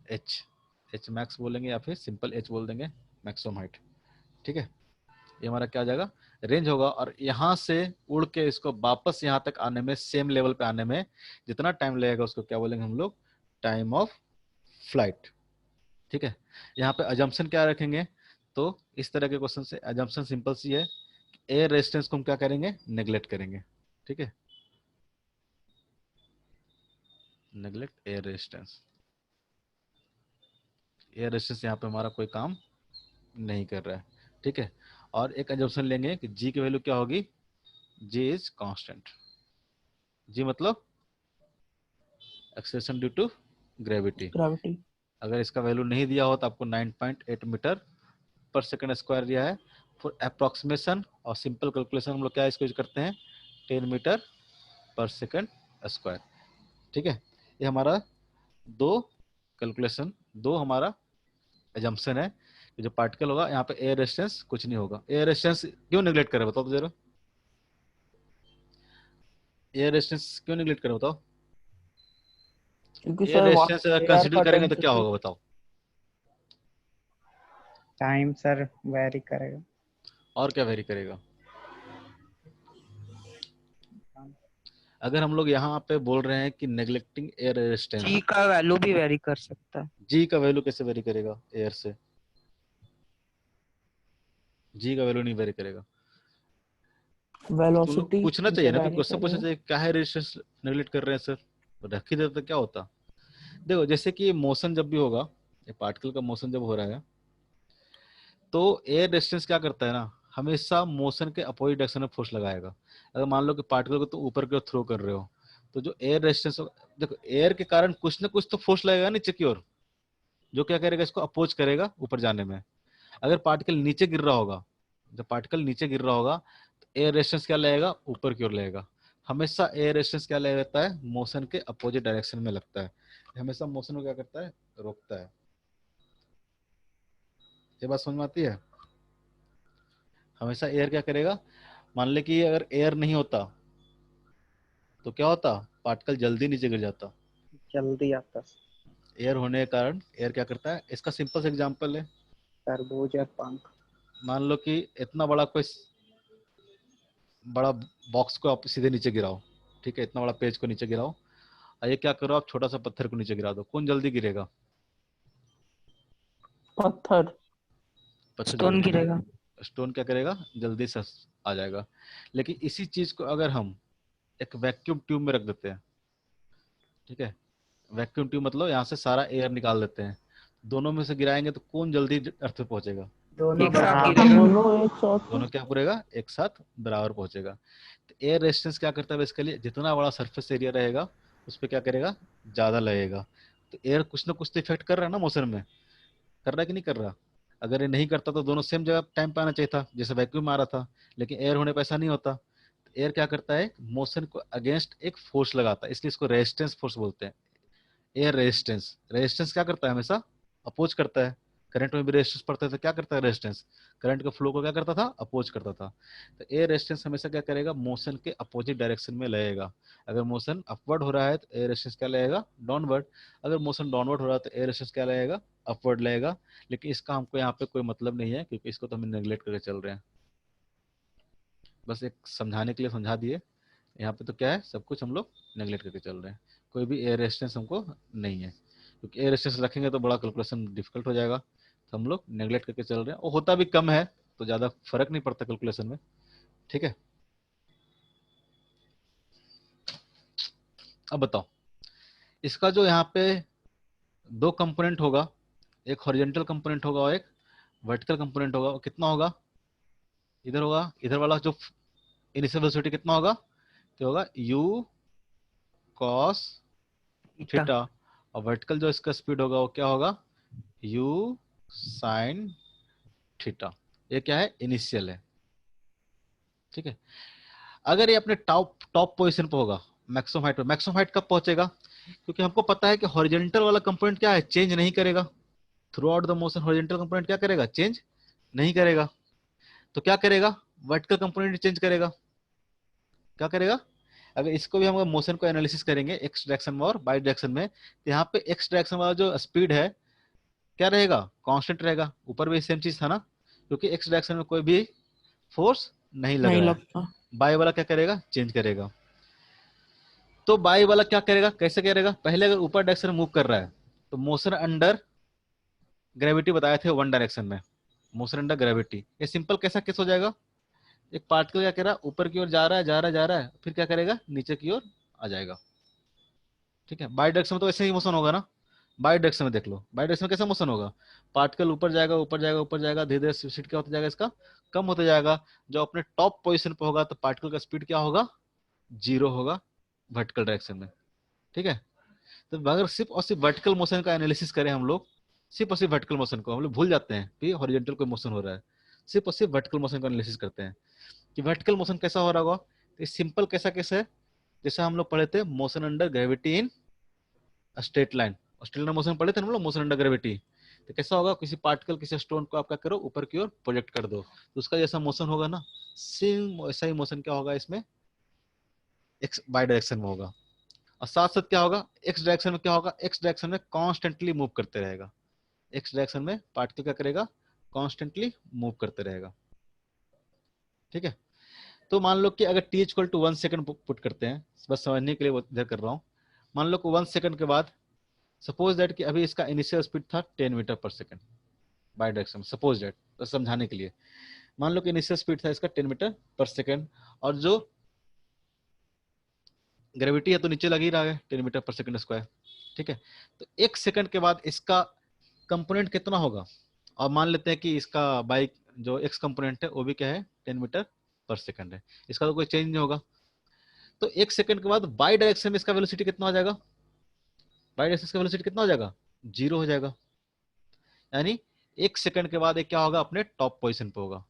एच, एच मैक्स बोलेंगे या फिर सिंपल एच बोल देंगे, मैक्सिमम हाइट। ठीक है, ये हमारा क्या हो जाएगा, रेंज होगा। और यहाँ से उड़ के इसको वापस यहाँ तक आने में, सेम लेवल पे आने में जितना टाइम लगेगा उसको क्या बोलेंगे हम लोग, टाइम ऑफ फ्लाइट। ठीक है, यहाँ पे अजम्पशन क्या रखेंगे, तो इस तरह के क्वेश्चन से अजम्पशन सिंपल सी है, एयर रेजिस्टेंस को हम क्या करेंगे, नेग्लेक्ट करेंगे। ठीक है, neglect air resistance, air resistance यहाँ पे हमारा कोई काम नहीं कर रहा है। ठीक है, और एक अजम्पशन लेंगे कि जी की वैल्यू क्या होगी, जी इज कांस्टेंट। जी मतलब acceleration due to gravity. Gravity. अगर इसका वैल्यू नहीं दिया हो तो आपको 9.8 मीटर पर सेकंड स्क्वायर दिया है फॉर अप्रोक्सीमेशन, और सिंपल कैलकुलेशन हम लोग क्या इसको यूज करते हैं, 10 मीटर पर सेकंड स्क्वायर। ठीक है, ये हमारा दो कैलकुलेशन, दो हमारा एजम्पशन है कि जो पार्टिकल होगा यहाँ पे एयर रेजिस्टेंस कुछ नहीं होगा। एयर रेजिस्टेंस क्यों निगलेक्ट करे बताओ तो जरा, एयर रेजिस्टेंस क्यों निगलेक्ट करे बताओ, क्योंकि एयर सर वहाँ रेजिस्टेंस अगर एयर कंसीडर का करेंगे तो क्या डेंसिटी। होगा बताओ, टाइम सर वेरी करेगा। और क्या वेरी करेगा। अगर हम लोग यहाँ पे बोल रहे हैं कि नेग्लेक्टिंग एयर रेजिस्टेंस, जी का वैल्यू भी वेरी कर सकता है। जी का वैल्यू कैसे वेरी करेगा एयर से, जी का वैल्यू नहीं वेरी करेगा। तुम लोग वेलोसिटी पूछना से चाहिए ना, कि वेरी क्वेश्चन पूछना करेगा। चाहिए क्या है रेजिस्टेंस नेग्लेक्ट कर रहे हैं सर, तो रख ही देते तो क्या होता। देखो जैसे कि मोशन जब भी होगा, ये पार्टिकल का मोशन जब हो रहा है, तो एयर रेजिस्टेंस क्या करता है ना, हमेशा मोशन के अपोजिट डायरेक्शन में फोर्स लगाएगा। अगर मान लो कि पार्टिकल को तो ऊपर की ओर थ्रो कर रहे हो, तो जो एयर रेजिस्टेंस, देखो एयर के कारण कुछ ना कुछ तो फोर्स लगेगा नीचे की ओर, जो क्या करेगा, इसको अपोज करेगा ऊपर जाने में। अगर पार्टिकल नीचे गिर रहा होगा, जब पार्टिकल नीचे गिर रहा होगा तो एयर रेजिस्टेंस क्या लगेगा, ऊपर की ओर लगेगा। हमेशा एयर रेजिस्टेंस क्या लगता है, मोशन के अपोजिट डायरेक्शन में लगता है, हमेशा मोशन को क्या करता है, रोकता है। ये बात समझ में आती है, हमेशा एयर क्या करेगा, मान ले कि अगर एयर नहीं होता तो क्या होता, पार्टिकल जल्दी नीचे गिर जाता। जल्दी आता एयर होने के कारण एयर क्या करता है, इसका सिंपल सा एग्जांपल है, तरबूज और पंख। मान लो कि इतना बड़ा कोई बड़ा बॉक्स को आप सीधे नीचे गिराओ, ठीक है, इतना बड़ा पेज को नीचे गिराओ, और ये क्या करो, आप छोटा सा पत्थर को नीचे गिरा दो, कौन जल्दी गिरेगा, पत्थर। पत्थर स्टोन जल्दी गिरेगा, गिरेगा। स्टोन क्या करेगा, जल्दी से आ जाएगा। लेकिन इसी चीज को अगर हम एक वैक्यूम ट्यूब में रख देते हैं, ठीक है, वैक्यूम ट्यूब मतलब यहाँ से सारा एयर निकाल देते हैं, दोनों में से गिराएंगे तो कौन जल्दी अर्थ पे पहुंचेगा, दोनों एक साथ बराबर। गिरेगा। दोनों एक साथ। दोनों क्या पूरेगा, एक साथ बराबर पहुंचेगा। तो एयर रेजिस्टेंस क्या करता है बेसिकली, जितना बड़ा सरफेस एरिया रहेगा उस पर क्या करेगा, ज्यादा लगेगा। तो एयर कुछ ना कुछ तो इफेक्ट कर रहा है ना मोशन में, कर रहा है कि नहीं कर रहा। अगर ये नहीं करता तो दोनों सेम जगह टाइम पे आना चाहिए था, जैसे वैक्यूम आ रहा था, लेकिन एयर होने पर ऐसा नहीं होता। तो एयर क्या करता है, मोशन को अगेंस्ट एक फोर्स लगाता है, इसलिए इसको रेजिस्टेंस फोर्स बोलते हैं। एयर रेजिस्टेंस, रेजिस्टेंस क्या करता है, हमेशा अपोज करता है। करंट में भी रेजिस्टेंस पड़ता है तो क्या करता है रेजिस्टेंस, करंट के फ्लो को क्या करता था, अपोज करता था। तो एयर रेजिस्टेंस हमेशा क्या करेगा, मोशन के अपोजिट डायरेक्शन में लगेगा। अगर मोशन अपवर्ड हो रहा है तो एयर रेजिस्टेंस क्या लगेगा, डाउनवर्ड। अगर मोशन डाउनवर्ड हो रहा है तो एयर रेजिस्टेंस क्या लगेगा, अपवर्ड लगेगा। लेकिन इसका हमको यहाँ पे कोई मतलब नहीं है, क्योंकि इसको तो हम नेग्लेक्ट करके चल रहे हैं, बस एक समझाने के लिए समझा दिए। यहाँ पे तो क्या है, सब कुछ हम लोग नेगलेक्ट करके चल रहे हैं, कोई भी एयर रेजिस्टेंस हमको नहीं है, क्योंकि एयर रेजिस्टेंस रखेंगे तो बड़ा कैलकुलेशन डिफिकल्ट हो जाएगा, तो हम लोग नेगलेक्ट करके चल रहे हैं, और होता भी कम है तो ज्यादा फर्क नहीं पड़ता कैलकुलेशन में। ठीक है, अब बताओ इसका जो यहाँ पे दो कंपोनेंट होगा, एक हॉरिजॉन्टल कंपोनेंट होगा और एक वर्टिकल कंपोनेंट होगा, वो कितना होगा, इधर होगा, इधर वाला जो इनिशियल वेलोसिटी कितना होगा, क्या होगा, u cos थीटा। थीटा, और वर्टिकल जो इसका स्पीड होगा वो क्या होगा, u sin थीटा। ये क्या है, इनिशियल है। ठीक है, अगर ये अपने टॉप टॉप पोजीशन पे होगा, मैक्सिमम हाइट पे, मैक्सिमम हाइट कब पहुंचेगा, क्योंकि हमको पता है कि हॉरिजॉन्टल वाला कंपोनेंट क्या है, चेंज नहीं करेगा through out the motion, horizontal component क्या करेगा, चेंज नहीं करेगा, तो क्या करेगा, वर्टिकल कंपोनेंट चेंज करेगा, क्या करेगा। अगर इसको भी हम मोशन को एनालिसिस करेंगे एक्स डायरेक्शन में और वाई डायरेक्शन में, तो यहाँ पे एक्स डायरेक्शन वाला जो स्पीड है क्या रहेगा, कांस्टेंट रहेगा, ऊपर भी सेम चीज था ना, क्योंकि एक्स डायरेक्शन में कोई भी फोर्स नहीं लग नहीं रहा है, लगता। बाई वाला क्या करेगा, चेंज करेगा। तो बाई वाला क्या करेगा, कैसे करेगा, पहले अगर ऊपर डायरेक्शन में मूव कर रहा है तो मोशन अंडर ग्रेविटी बताए थे वन डायरेक्शन में, मोशन अंडर ग्रेविटी, ये सिंपल कैसा केस हो जाएगा, एक पार्टिकल क्या कह रहा है, ऊपर की ओर जा रहा है, जा रहा है, जा रहा है, फिर क्या करेगा, नीचे की ओर आ जाएगा। ठीक है, बाई डायरेक्शन में तो ऐसे ही मोशन होगा ना, बाई डायरेक्शन में देख लो, बाई डायरेक्शन में कैसा मोशन होगा, पार्टिकल ऊपर जाएगा, ऊपर जाएगा, ऊपर जाएगा, धीरे धीरे स्पीड क्या होता जाएगा, इसका कम होता जाएगा, जो अपने टॉप पोजीशन पे होगा तो पार्टिकल का स्पीड क्या होगा, जीरो होगा वर्टिकल डायरेक्शन में। ठीक है, तो अगर सिर्फ और सिर्फ वर्टिकल मोशन का एनालिसिस करें हम लोग, सिर्फ और सिर्फ वर्टिकल मोशन को हम लोग भूल जाते हैं कि हॉरिजॉन्टल कोई मोशन हो रहा है, सिर्फ और सिर्फ वर्टिकल मोशन का एनालिसिस करते हैं कि वर्टिकल मोशन कैसा हो रहा होगा, तो सिंपल कैसा केस है, जैसा हम लोग पढ़े थे motion under gravity in straight line, straight line motion पढ़े थे हम लोग, मोशन अंडर ग्रेविटी, तो कैसा होगा, किसी पार्टिकल किसी स्टोन को आप क्या करो, ऊपर की ओर प्रोजेक्ट कर दो, तो उसका जैसा मोशन होगा ना, सेम वैसा ही मोशन क्या होगा इसमें, एक्स वाई डायरेक्शन में होगा, और साथ साथ क्या होगा, एक्स डायरेक्शन में क्या होगा, एक्स डायरेक्शन में कॉन्स्टेंटली मूव करते रहेगा, एक्स डायरेक्शन में पार्टिकल क्या करेगा, कॉन्स्टेंटली मूव करते रहेगा। ठीक है, तो मान लो कि अगर t equal to 1 second put करते हैं, बस समझने के लिए वो इधर कर रहा हूँ, मान लो कि 1 सेकंड के बाद, सपोज दैट कि अभी इसका इनिशियल स्पीड था 10 मीटर पर second by direction, suppose that, तो समझाने के लिए मान लो कि इनिशियल स्पीड था इसका 10 मीटर पर सेकंड, और जो ग्रेविटी है तो नीचे लग ही रहा है 10 मीटर पर सेकंड स्क्वायर। ठीक है, तो 1 सेकंड के बाद इसका कंपोनेंट कितना होगा, और मान लेते हैं कि इसका बाइक जो एक्स कंपोनेंट है वो भी क्या है 10 मीटर पर सेकंड है, इसका तो कोई चेंज नहीं होगा, तो 1 सेकंड के बाद बाई डायरेक्शन में इसका वेलोसिटी कितना हो जाएगा, बाई डायरेक्शन का वेलोसिटी कितना हो जाएगा, जीरो हो जाएगा, यानी 1 सेकंड के बाद एक क्या होगा, अपने टॉप पोजीशन पे होगा।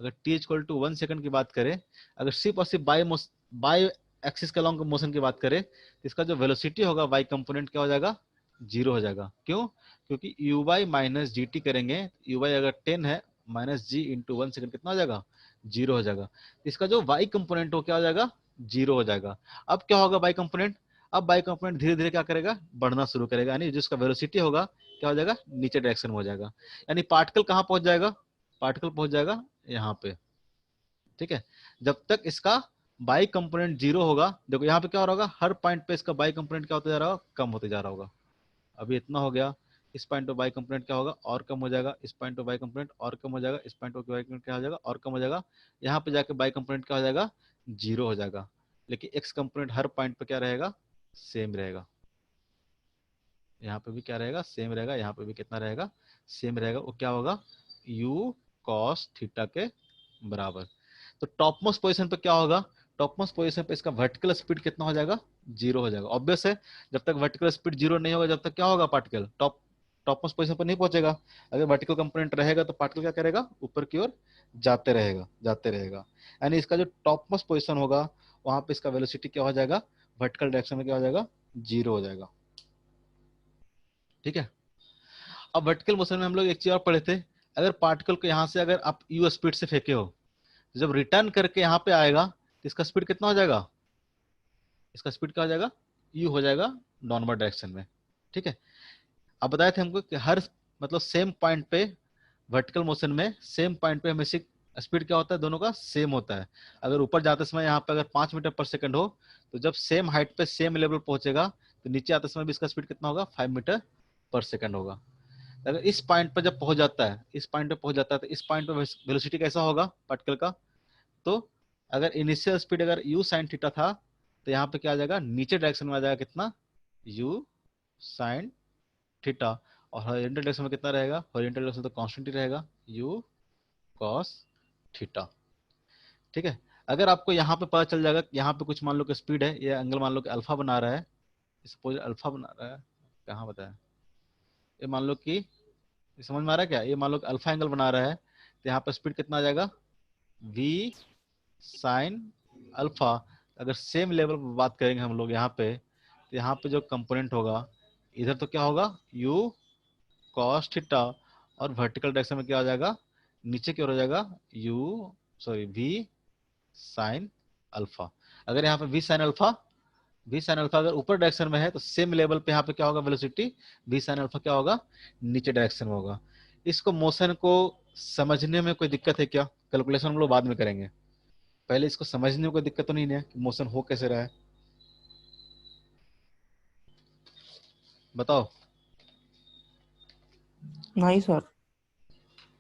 अगर t इक्वल टू 1 सेकंड की बात करें, अगर सिर्फ और सिर्फ बाय एक्सिस के अलॉन्ग मोशन की बात करें, तो इसका जो वेलोसिटी होगा वाई कंपोनेंट क्या हो जाएगा, जीरो हो जाएगा। क्यों, क्योंकि you by minus G T करेंगे, यू बाई अगर 10 है माइनस जी इंटू 1 सेकंड कितना हो जाएगा, जीरो हो जाएगा, इसका जो वाई कंपोनेंट हो क्या हो जाएगा, जीरो हो जाएगा। अब क्या होगा वाई कंपोनेंट, अब वाई कंपोनेंट धीरे धीरे क्या करेगा, बढ़ना शुरू करेगा, यानी जिसका वेलोसिटी होगा क्या हो जाएगा, नीचे डायरेक्शन में हो जाएगा, यानी पार्टिकल कहाँ पहुंच जाएगा, पार्टिकल पहुंच जाएगा यहाँ पे। ठीक है, जब तक इसका बाई कंपोनेंट जीरो होगा, देखो यहाँ पे क्या हो रहा होगा, हर पॉइंट पे इसका बाई कंपोनेंट क्या होता जा रहा होगा, कम होते जा रहा होगा। अभी इतना हो गया, इस पॉइंट पे बाई कंपोनेंट क्या होगा, और कम हो जाएगा, इस पॉइंट पे बाई कंपोनेंट और कम हो जाएगा, इस पॉइंट पे बाई कंपोनेंट क्या हो जाएगा, और कम हो जाएगा, यहाँ पे जाके बाई कंपोनेंट क्या हो जाएगा, जीरो हो जाएगा, लेकिन एक्स कंपोनेंट हर पॉइंट पे क्या रहेगा, सेम रहेगा, यहाँ पे भी क्या रहेगा, सेम रहेगा, यहाँ पे भी कितना रहेगा, सेम रहेगा, वो क्या होगा, u cos थीटा के बराबर। तो टॉप मोस्ट पोजीशन पे क्या होगा, टॉप मोस्ट पोजीशन पे इसका वर्टिकल स्पीड कितना हो जाएगा, जीरो हो जाएगा। ऑब्वियस है, जब तक वर्टिकल स्पीड जीरो नहीं होगा जब तक क्या होगा, पार्टिकल टॉप मोस्ट पोजीशन पर नहीं पहुंचेगा। अगर वर्टिकल कंपोनेंट रहेगा तो पार्टिकल क्या करेगा, ऊपर की ओर जाते रहेगा, जाते रहेगा, यानी इसका जो टॉप मोस्ट पोजीशन होगा वहां पे इसका वेलोसिटी क्या हो जाएगा, वर्टिकल डायरेक्शन में क्या हो जाएगा, जीरो हो जाएगा। ठीक है, अब वर्टिकल मोशन में हम लोग एक चीज और पढ़े थे, अगर पार्टिकल को यहाँ से अगर आप यू स्पीड से फेंके हो, जब रिटर्न करके यहाँ पे आएगा तो इसका स्पीड कितना हो जाएगा, इसका स्पीड क्या हो जाएगा, यू हो जाएगा नॉर्मल डायरेक्शन में। ठीक है, अब बताए थे हमको कि हर मतलब सेम पॉइंट पे वर्टिकल मोशन में सेम पॉइंट पे हमेशा स्पीड क्या होता है, दोनों का सेम होता है। अगर ऊपर जाते समय यहाँ पे अगर 5 मीटर पर सेकंड हो, तो जब सेम हाइट पे सेम लेवल पहुंचेगा तो नीचे आते समय भी इसका स्पीड कितना होगा, 5 मीटर पर सेकंड होगा। अगर इस पॉइंट पर जब पहुंच जाता है, इस पॉइंट पे पहुंच जाता है, तो इस पॉइंट पे वेलोसिटी कैसा होगा पार्टिकल का, तो अगर इनिशियल स्पीड अगर u sin थीटा था, तो यहाँ पे क्या आ जाएगा, नीचे डायरेक्शन में आ जाएगा कितना, u sin थीटा, और हॉरिजॉन्टल डायरेक्शन में कितना रहेगा, हॉरिजॉन्टल डायरेक्शन तो कांस्टेंट ही रहेगा, u cos थीटा। ठीक है। अगर आपको यहाँ पे पता चल जाएगा कि यहाँ पे कुछ मान लो कि स्पीड है, ये एंगल मान लो कि अल्फा बना रहा है, सपोज अल्फा बना रहा है, कहाँ बताया, ये मान लो कि, ये समझ में आ रहा है क्या, ये मान लो कि अल्फा एंगल बना रहा है, तो यहाँ पे स्पीड कितना आ जाएगा, v sin अल्फा। अगर सेम लेवल पर बात करेंगे हम लोग यहाँ पे, तो यहाँ पे जो कंपोनेंट होगा, इधर तो क्या होगा, u cos थीटा, और वर्टिकल डायरेक्शन में क्या हो जाएगा, नीचे की ओर हो जाएगा v sin अल्फा। अगर यहाँ पे v sin अल्फा अगर ऊपर डायरेक्शन में है, तो सेम लेवल पे यहाँ पे क्या होगा, वेलोसिटी v sin अल्फा क्या होगा, नीचे डायरेक्शन में होगा। इसको मोशन को समझने में कोई दिक्कत है क्या, कैलकुलेशन हम लोग बाद में करेंगे, पहले इसको समझने में कोई दिक्कत तो नहीं है कि मोशन हो कैसे रहा है, बताओ। नहीं सर,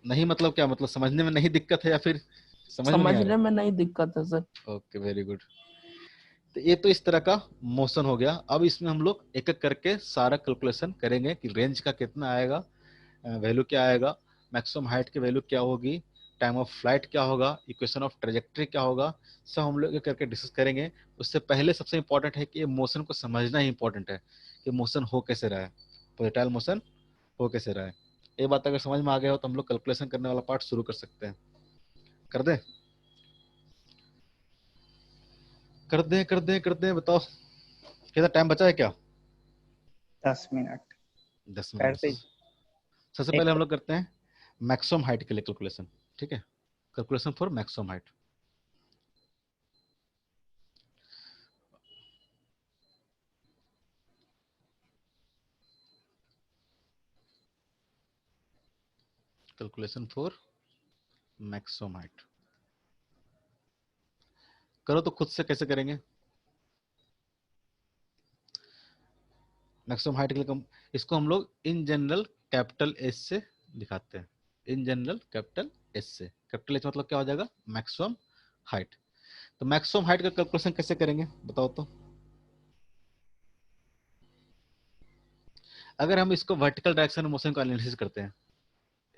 नहीं मतलब क्या, मतलब समझने में नहीं दिक्कत है या फिर समझ में नहीं आ समझने रहा में नहीं दिक्कत है सर। है? Okay, very good. तो ये तो इस तरह का मोशन हो गया। अब इसमें हम लोग एक एक करके सारा कैलकुलेशन करेंगे कि रेंज का कितना आएगा, वैल्यू क्या आएगा, मैक्सिमम हाइट की वैल्यू क्या होगी, टाइम ऑफ फ्लाइट क्या होगा, इक्वेशन ऑफ ट्रेजेक्ट्री क्या होगा, सब हम लोग एक करके डिस्कस करेंगे। उससे पहले सबसे इंपॉर्टेंट है कि ये मोशन को समझना ही इंपॉर्टेंट है कि मोशन हो कैसे रहा है, प्रोजेक्टाइल मोशन हो कैसे रहा है। ये बात अगर समझ में आ गया हो तो हम लोग कैलकुलेशन करने वाला पार्ट शुरू कर सकते हैं। कर दें कर दें बताओ, कितना टाइम बचा है क्या, 10 मिनट 10 कर मिनट। दीजिए। सबसे एक पहले हम लोग करते हैं मैक्सिमम हाइट के लिए कैलकुलेशन। ठीक है, calculation for maximum height. Calculation for maximum height करो तो खुद से कैसे करेंगे। मैक्सिमम हाइट के लिए इसको हम लोग इन जनरल कैपिटल एस से दिखाते हैं, इन जनरल कैपिटल एस से। कैपिटल एस मतलब क्या हो जाएगा, मैक्सिमम हाइट। तो मैक्सिमम हाइट का कैलकुलेशन कैसे करेंगे बताओ तो। अगर हम इसको वर्टिकल डायरेक्शन में मोशन का एनालिसिस करते हैं,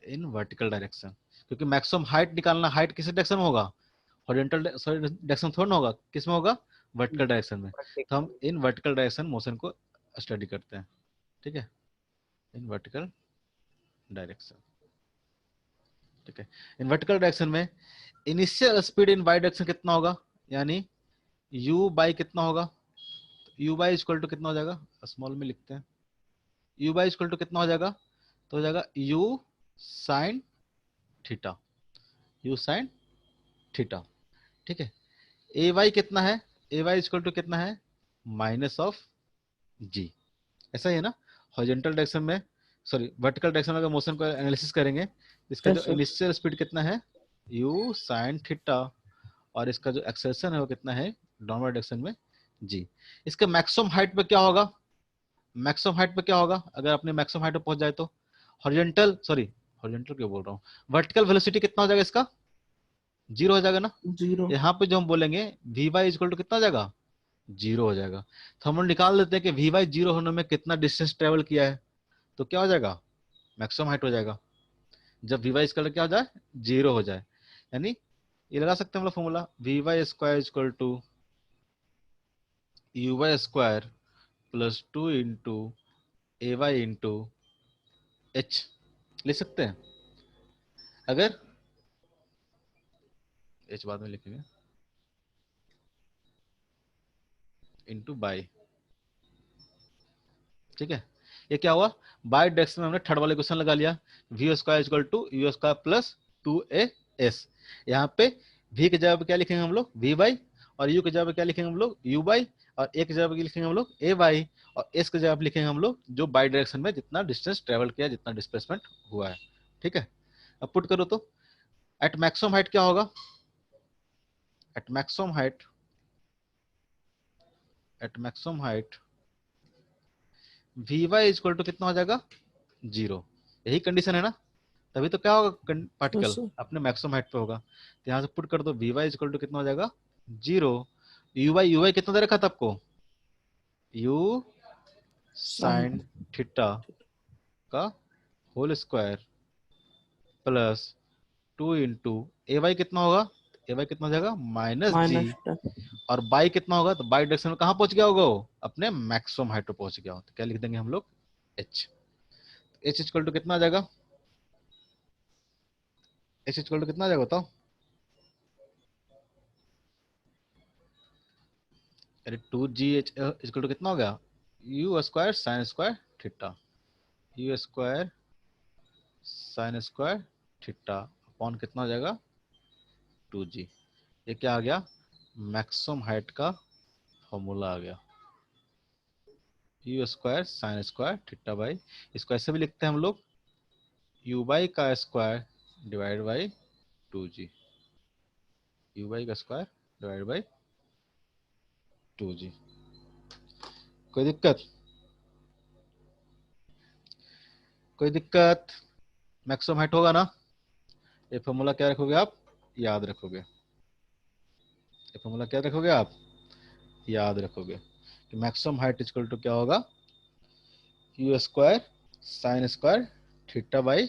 इन वर्टिकल डायरेक्शन, क्योंकि मैक्सिमम हाइट निकालना, हाइट किस डायरेक्शन में होगा, हॉरिजॉन्टल डायरेक्शन थोड़ा ना होगा, किस में होगा, वर्टिकल डायरेक्शन में। तो हम इन वर्टिकल डायरेक्शन मोशन को स्टडी करते हैं। ठीक है, इन वर्टिकल डायरेक्शन। ठीक है, इन वर्टिकल डायरेक्शन में initial speed in Y direction कितना होगा, यानी u बाई कितना होगा, u बाई इक्वल टू कितना हो जाएगा, स्मॉल में लिखते हैं, u बाई इक्वल टू कितना हो जाएगा, तो हो जाएगा u sine theta, u sine theta. ठीक है, ए वाई कितना है, ए वाई इक्वल टू कितना है, माइनस ऑफ जी, ऐसा ही है ना। हॉरिजॉन्टल डायरेक्शन में, सॉरी वर्टिकल डायरेक्शन में अगर मोशन को एनालिसिस करेंगे, इसका जो यस सर। इनिशियल स्पीड कितना है, u साइन थीटा, और इसका जो एक्सेलरेशन है वो कितना है, डाउनवर्ड डायरेक्शन में जी। इसके मैक्सिमम हाइट पे क्या होगा, मैक्सिमम हाइट पे क्या होगा, अगर अपने मैक्सिमम हाइट पे पहुंच जाए तो हॉरिजॉन्टल क्यों बोल रहा हूँ, वर्टिकल वेलोसिटी कितना हो जाएगा इसका, 0 हो जाएगा ना। 0। यहाँ पे जो हम बोलेंगे वी वाई इक्वल टू कितना हो जाएगा, 0 हो जाएगा। तो हम लोग निकाल देते हैं कि वी वाई 0 होने में कितना डिस्टेंस ट्रेवल किया है, तो क्या हो जाएगा, मैक्सिमम हाइट हो जाएगा। जब वी वाई इक्वल क्या हो जाए, 0 हो जाए, यानी ये लगा सकते हैं हम लोग formula, V Y square equal to U Y square plus 2 into A Y into H, ले सकते हैं। अगर एच बाद में लिखेंगे, इंटू बाई। ठीक है, ये क्या हुआ, बाई डायरेक्शन में हमने थर्ड वाला क्वेश्चन लगा लिया, V square equal to U square plus 2as। यहाँ पे v की जगह पे क्या लिखेंगे हम लोग, वी बाई, और u की जगह पे क्या लिखेंगे हम लोग, u बाई, और a की जगह पे लिखेंगे हम लोग a बाई, और s की जगह पे लिखेंगे हम लोग जो बाई डायरेक्शन में जितना डिस्टेंस ट्रेवल किया, जितना डिस्प्लेसमेंट हुआ है। ठीक है, अब पुट करो तो एट मैक्सिमम हाइट क्या होगा? At maximum height, at maximum height V Y equal to कितना हो जाएगा? 0। यही कंडीशन है ना, तभी तो क्या होगा यस पार्टिकल सर। अपने मैक्सिमम हाइट पे होगा। तो यहाँ से पुट कर दो वी वाई इक्वल टू कितना हो जाएगा? 0। यू वाई कितना दे रखा था आपको? U sine. साइन थीटा का whole square plus 2 into A Y कितना होगा? ए वाई कितना हो जाएगा? Minus G. -10। और बाई कितना होगा? तो बाई डायरेक्शन में कहाँ पहुंच गया होगा वो? अपने मैक्सिमम हाइट पे पहुंच गया हो। तो क्या लिख देंगे हम लोग? एच। एच इक्वल टू कितना आ जाएगा? एच इक्वल टू कितना आ जाएगा बताओ? अरे 2gh इक्वल टू कितना हो गया? You square sine square theta, you square sine square theta upon कितना हो जाएगा? 2g। ये क्या आ गया? मैक्सिमम हाइट का फॉर्मूला आ गया, you square sine square theta by, इसको ऐसे भी लिखते हैं हम लोग, यू बाई का square divide by 2g, you by का स्क्वायर डिवाइड बाई 2g। कोई दिक्कत? कोई दिक्कत? मैक्सिमम हाइट होगा ना, ये फॉर्मूला क्या रखोगे आप? याद रखोगे। ये फॉर्मूला क्या रखोगे आप? याद रखोगे कि मैक्सिमम हाइट इक्वल टू क्या होगा? You square sine square theta by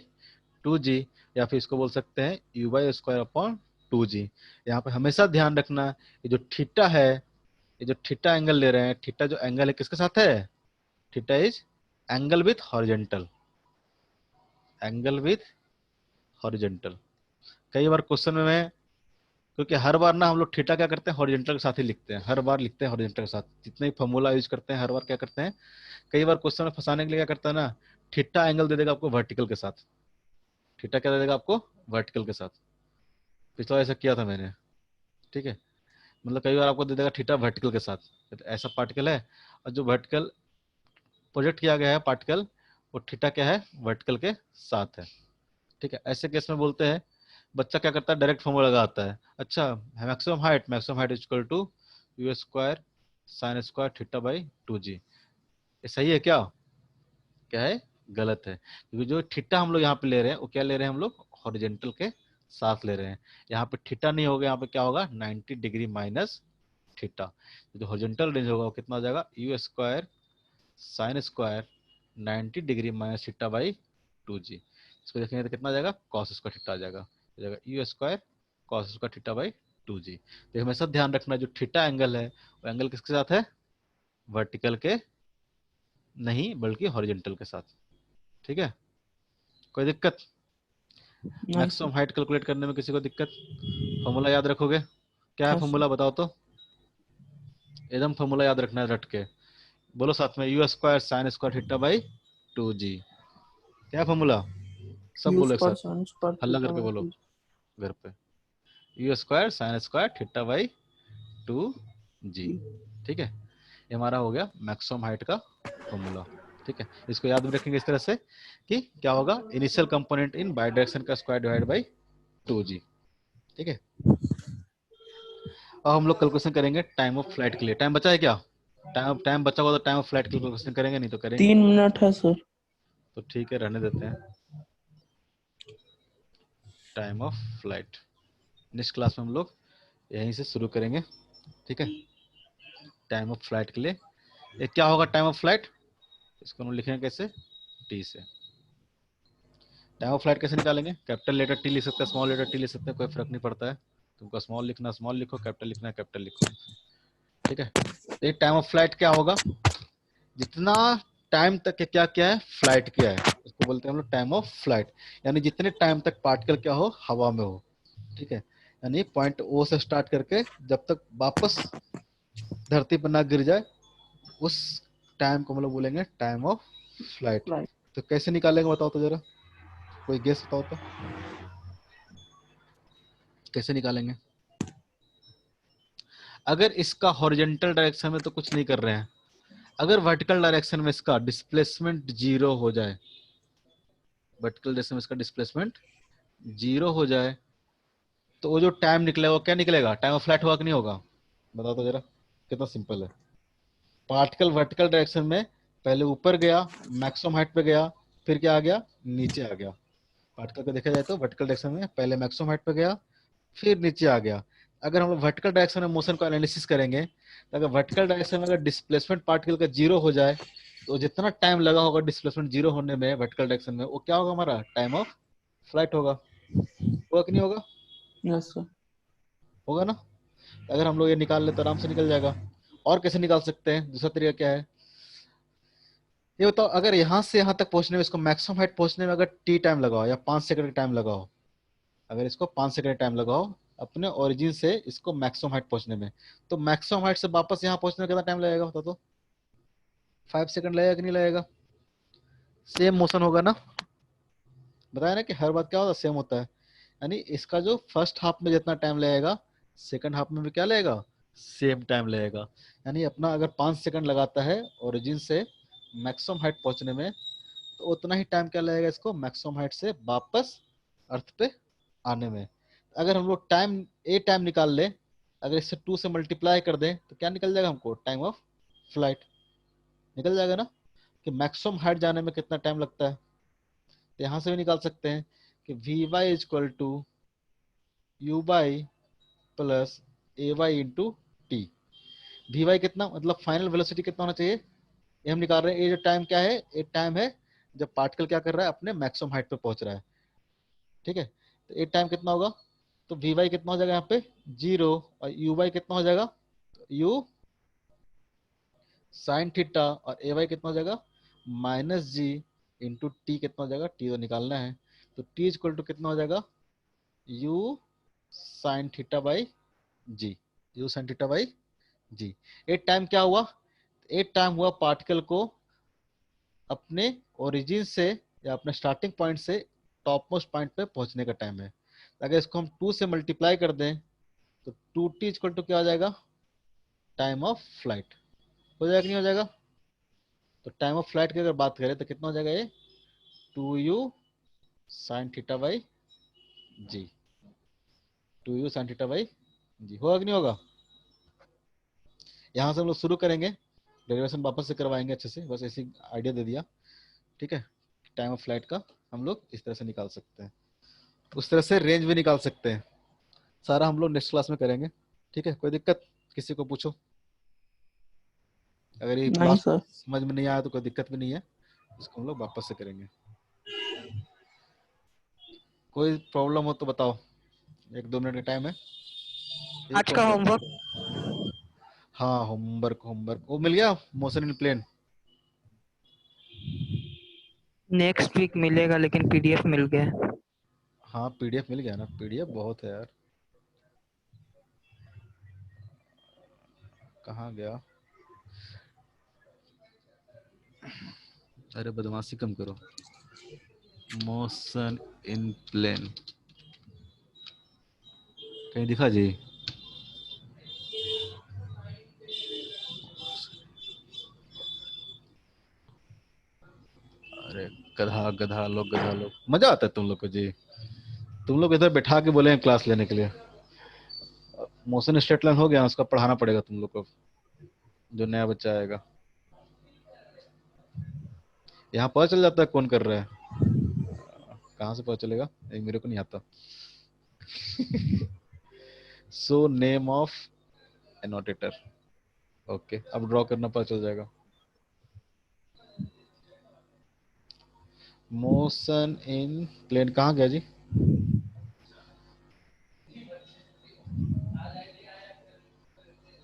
2g, या फिर इसको बोल सकते हैं you by square upon 2g। यहाँ पे हमेशा ध्यान रखना, ये जो थीटा है, ये जो थीटा एंगल ले रहे हैं, थीटा जो एंगल है किसके साथ है? Theta is angle with horizontal, angle with horizontal. कई बार क्वेश्चन में मैं, क्योंकि हर बार ना हम लोग थीटा क्या करते हैं? हॉरिजेंटल के साथ ही लिखते हैं, हर बार लिखते हैं हॉरिजेंटल के साथ, जितने भी फॉर्मूला यूज करते हैं हर बार क्या करते हैं, कई बार क्वेश्चन में फंसाने के लिए क्या करता है ना, थीटा एंगल दे देगा आपको वर्टिकल के साथ। थीटा क्या दे देगा आपको? वर्टिकल के साथ। पिछला ऐसा किया था मैंने, ठीक है। मतलब कई बार आपको दे देगा थीटा वर्टिकल के साथ, तो ऐसा पार्टिकल है, और जो वर्टिकल प्रोजेक्ट किया गया है पार्टिकल, वो थीटा क्या है? वर्टिकल के साथ है, ठीक है। ऐसे केस में बोलते हैं, बच्चा क्या करता है? डायरेक्ट फॉर्मूला लगाता है। अच्छा, maximum height equal to U square sine square theta by 2g, ये सही है क्या? क्या है? गलत है, क्योंकि जो थीटा हम लोग यहाँ पे ले रहे हैं वो क्या ले रहे हैं हम लोग? हॉरिजेंटल के साथ ले रहे हैं। यहाँ पे थीटा नहीं होगा, यहाँ पे क्या होगा? 90 डिग्री माइनस थीटा। जो हॉरिजेंटल रेंज होगा वो कितना हो जाएगा? You square sine square 90 degree minus theta by 2g। इसको देखेंगे तो कितना आ जाएगा? कॉस स्क्वायर थीटा आ जाएगा, you square cos square theta by 2g। तो हमेशा ध्यान रखना, जो थीटा एंगल है वो एंगल किसके साथ है? वर्टिकल के नहीं, बल्कि हॉरिजेंटल के साथ, ठीक है। कोई दिक्कत? नहीं मैक्सिमम सर। हाइट कैलकुलेट करने में किसी को दिक्कत? फॉर्मूला याद रखोगे? क्या है यस सर। फॉर्मूला बताओ तो? एकदम फॉर्मूला याद रखना है रट के। बोलो साथ में, you square sine square theta by 2g। क्या फॉर्मूला? सब यू बोलो एक स्क्वायर साथ, साइन स्क्वायर हल्ला थीटा करके बाई बोलो 2। घर पे। You square sine square theta by 2g, ठीक है। ये हमारा हो गया मैक्सिमम हाइट का फॉर्मूला, ठीक है। इसको याद में रखेंगे इस तरह से कि क्या होगा? Initial component in by direction का स्क्वायर डिवाइड बाई 2g, ठीक है। अब हम लोग कैलकुलेशन करेंगे टाइम ऑफ फ्लाइट के लिए। टाइम बचा है क्या? टाइम बचा होगा तो टाइम ऑफ फ्लाइट की कैलकुलेशन करेंगे, नहीं तो करेंगे 3 मिनट है सर। तो ठीक है, रहने देते हैं। Time of flight next class में हम लोग यहीं से शुरू करेंगे, ठीक है। टाइम ऑफ फ्लाइट के लिए ये क्या होगा? टाइम ऑफ फ्लाइट, इसको हम लिखेंगे कैसे? टी से। टाइम ऑफ फ्लाइट कैसे निकालेंगे? कैपिटल लेटर टी लिख सकते हैं, स्मॉल लेटर टी लिख सकते हैं, कोई फर्क नहीं पड़ता है। तुमको स्मॉल लिखना स्मॉल लिखो, कैपिटल लिखना है कैपिटल लिखो, ठीक है। तो ये टाइम ऑफ फ्लाइट क्या होगा? जितना टाइम तक के क्या क्या है? फ्लाइट क्या है, उसको बोलते हैं हम लोग टाइम ऑफ फ्लाइट। यानी जितने टाइम तक पार्टिकल क्या हो? हवा में हो, ठीक है। यानी पॉइंट ओ से स्टार्ट करके जब तक वापस धरती पर ना गिर जाए, उस टाइम को हम लोग बोलेंगे टाइम ऑफ फ्लाइट। फ्लाइट। तो कैसे निकालेंगे बताओ तो जरा, कोई गेस बताओ तो, कैसे निकालेंगे? अगर इसका हॉरिजॉन्टल डायरेक्शन में तो कुछ नहीं कर रहे हैं, अगर वर्टिकल डायरेक्शन में इसका डिस्प्लेसमेंट 0 हो जाए, वर्टिकल डायरेक्शन में इसका डिस्प्लेसमेंट 0 हो जाए, तो वो जो टाइम निकलेगा वो क्या निकलेगा, टाइम ऑफ फ्लाइट होगा कि नहीं होगा, बताओ तो जरा, कितना सिंपल है। पार्टिकल वर्टिकल डायरेक्शन में पहले ऊपर गया, मैक्सिमम हाइट पे गया, फिर क्या आ गया, नीचे आ गया। पार्टिकल को देखा जाए तो वर्टिकल डायरेक्शन में पहले मैक्सिमम हाइट पे गया, फिर नीचे आ गया। अगर हम लोग वर्टिकल डायरेक्शन में मोशन को एनालिसिस करेंगे तो अगर वर्टिकल डायरेक्शन में अगर डिस्प्लेसमेंट पार्टिकल का जीरो हो जाए तो जितना टाइम लगा होगा डिस्प्लेसमेंट जीरो होने में वर्टिकल डायरेक्शन में, वो क्या होगा, हमारा टाइम ऑफ फ्लाइट होगा। होगा कि नहीं होगा, यस सर। होगा ना। अगर हम लोग ये निकाल ले तो आराम से निकल जाएगा। और कैसे निकाल सकते हैं, दूसरा तरीका क्या है, ये बताओ। अगर यहाँ से यहाँ तक पहुंचने में, इसको मैक्सिमम हाइट पहुंचने में अगर टी टाइम लगाओ या 5 सेकंड का टाइम लगाओ, अगर इसको 5 सेकंड टाइम लगाओ अपने ओरिजिन से इसको मैक्सिमम हाइट पहुंचने में, तो मैक्सिमम हाइट से वापस यहाँ पहुंचने में कितना टाइम लगेगा बता तो, 5 सेकंड लगेगा कि नहीं लगेगा। सेम मोशन होगा ना, बताया ना कि हर बात क्या होता है, सेम होता है। यानी इसका जो फर्स्ट हाफ में जितना टाइम लगेगा सेकंड हाफ में भी क्या लगेगा, सेम टाइम लगेगा। यानी अपना अगर 5 सेकंड लगाता है ओरिजिन से मैक्सिमम हाइट पहुंचने में, तो उतना ही टाइम क्या लगेगा इसको मैक्सिमम हाइट से वापस अर्थ पे आने में। अगर हम लोग टाइम निकाल ले, अगर इससे 2 से मल्टीप्लाई कर दें तो क्या निकल जाएगा हमको, टाइम ऑफ फ्लाइट निकल जाएगा ना, कि मैक्सिमम हाइट जाने में कितना टाइम लगता है। तो यहां से भी निकाल सकते हैं कि V Y is equal to U by plus A Y into T. V Y कितना, मतलब फाइनल वेलोसिटी कितना होना चाहिए, ये हम निकाल रहे हैं। ये जो टाइम क्या है, ये टाइम है जब पार्टिकल क्या कर रहा है, अपने मैक्सिमम हाइट पे पहुंच रहा है। ठीक है, तो ये टाइम कितना होगा, तो वी वाई कितना हो जाएगा यहाँ पे 0, और यू वाई कितना हो जाएगा, यू साइन थीटा, और ए वाई कितना हो जाएगा -g इंटू टी, कितना हो जाएगा, टी तो निकालना है, तो टी इक्वल टू कितना हो जाएगा, U sine theta by G, U sine theta by G. एक टाइम क्या हुआ, एक टाइम हुआ पार्टिकल को अपने ओरिजिन से या अपने स्टार्टिंग पॉइंट से टॉप मोस्ट पॉइंट पे पहुंचने का टाइम है। अगर इसको हम 2 से मल्टीप्लाई कर दें तो 2t इक्वल टू क्या हो जाएगा, टाइम ऑफ फ्लाइट। हो जाएगा कि नहीं हो जाएगा। तो टाइम ऑफ फ्लाइट की अगर बात करें तो कितना हो जाएगा ये, 2u sine theta by G, 2u sine theta by G. होगा कि नहीं होगा। यहाँ से हम लोग शुरू करेंगे, डेरिवेशन वापस से करवाएंगे अच्छे से, बस ऐसी आइडिया दे दिया। ठीक है, टाइम ऑफ फ्लाइट का हम लोग इस तरह से निकाल सकते हैं, उस तरह से रेंज भी निकाल सकते हैं। सारा हम लोग नेक्स्ट क्लास में करेंगे। ठीक है, कोई दिक्कत किसी को पूछो, अगर ये नहीं क्लास सर। समझ में नहीं आया तो कोई दिक्कत भी नहीं है, इसको हम लोग वापस से करेंगे। कोई प्रॉब्लम हो तो बताओ, 1-2 मिनट का टाइम है। आज का होमवर्क हाँ, होमवर्क होमवर्क वो मिल गया, motion in plane. Next week मिलेगा, लेकिन पीडीएफ मिल गया है। हाँ पीडीएफ मिल गया ना, पीडीएफ बहुत है यार। कहाँ गया, अरे बदमाशी कम करो। मोशन इन प्लेन कहीं दिखा जी, अरे गधा गधा लोग, गधा लोग, मजा आता है तुम लोग को जी। तुम लोग इधर बैठा के बोले हैं क्लास लेने के लिए। मोशन स्टेट लाइन हो गया, उसका पढ़ाना पड़ेगा तुम लोग को, जो नया बच्चा आएगा। यहाँ पता चल जाता है कौन कर रहा है, कहाँ से पता चलेगा, ये मेरे को नहीं आता। सो नेम ऑफ एनोटेटर, ओके, अब ड्रॉ करना पता चल जाएगा। मोशन इन प्लेन कहाँ गया जी,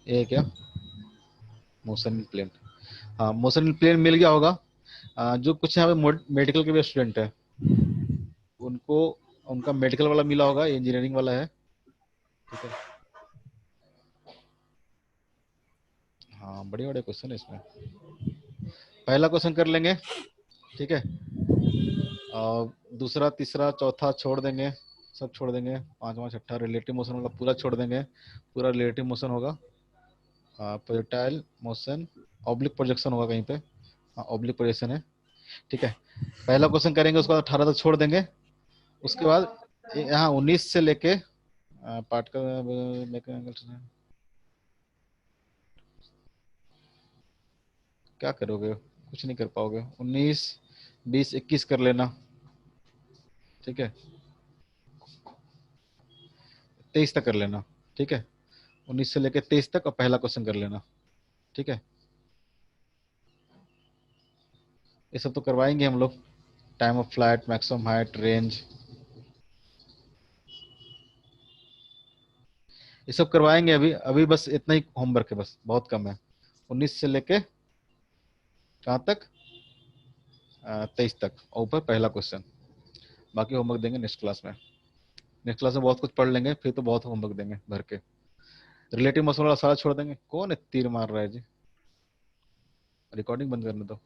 ये क्या, मोशन इन प्लेन। हाँ मोशन इन प्लेन मिल गया होगा। जो कुछ यहाँ पे मेडिकल के भी स्टूडेंट है उनको, उनका मेडिकल वाला मिला होगा, इंजीनियरिंग वाला है। ठीक है, हाँ बड़े बड़े क्वेश्चन है इसमें। पहला क्वेश्चन कर लेंगे, ठीक है, और दूसरा तीसरा चौथा छोड़ देंगे, सब छोड़ देंगे, पांचवा छठा रिलेटिव मोशन वाला पूरा छोड़ देंगे। पूरा रिलेटिव मोशन होगा, प्रोजेक्टाइल मोशन, ऑब्लिक प्रोजेक्शन होगा कहीं पे, हाँ ऑब्लिक प्रोजेक्शन है। ठीक है, पहला क्वेश्चन करेंगे, उसके बाद 18 तक छोड़ देंगे। उसके बाद यहाँ 19 से लेके पार्ट का मैकेनिकल क्या करोगे, कुछ नहीं कर पाओगे। 19, 20, 21 कर लेना, ठीक है। 23 तक कर लेना, ठीक है। 19 से लेके 23 तक और पहला क्वेश्चन कर लेना, ठीक है। ये सब तो करवाएंगे हम लोग, time of flight, maximum height, range, ये सब करवाएंगे। अभी अभी बस इतना ही होमवर्क है, बस बहुत कम है। 19 से लेके कहाँ तक, 23 तक, और ऊपर पहला क्वेश्चन। बाकी होमवर्क देंगे नेक्स्ट क्लास में। नेक्स्ट क्लास में बहुत कुछ पढ़ लेंगे, फिर तो बहुत होमवर्क देंगे भर के। रिलेटिव मोशन वाला सारा छोड़ देंगे। कौन है तीर मार रहा है जी, रिकॉर्डिंग बंद करने दो।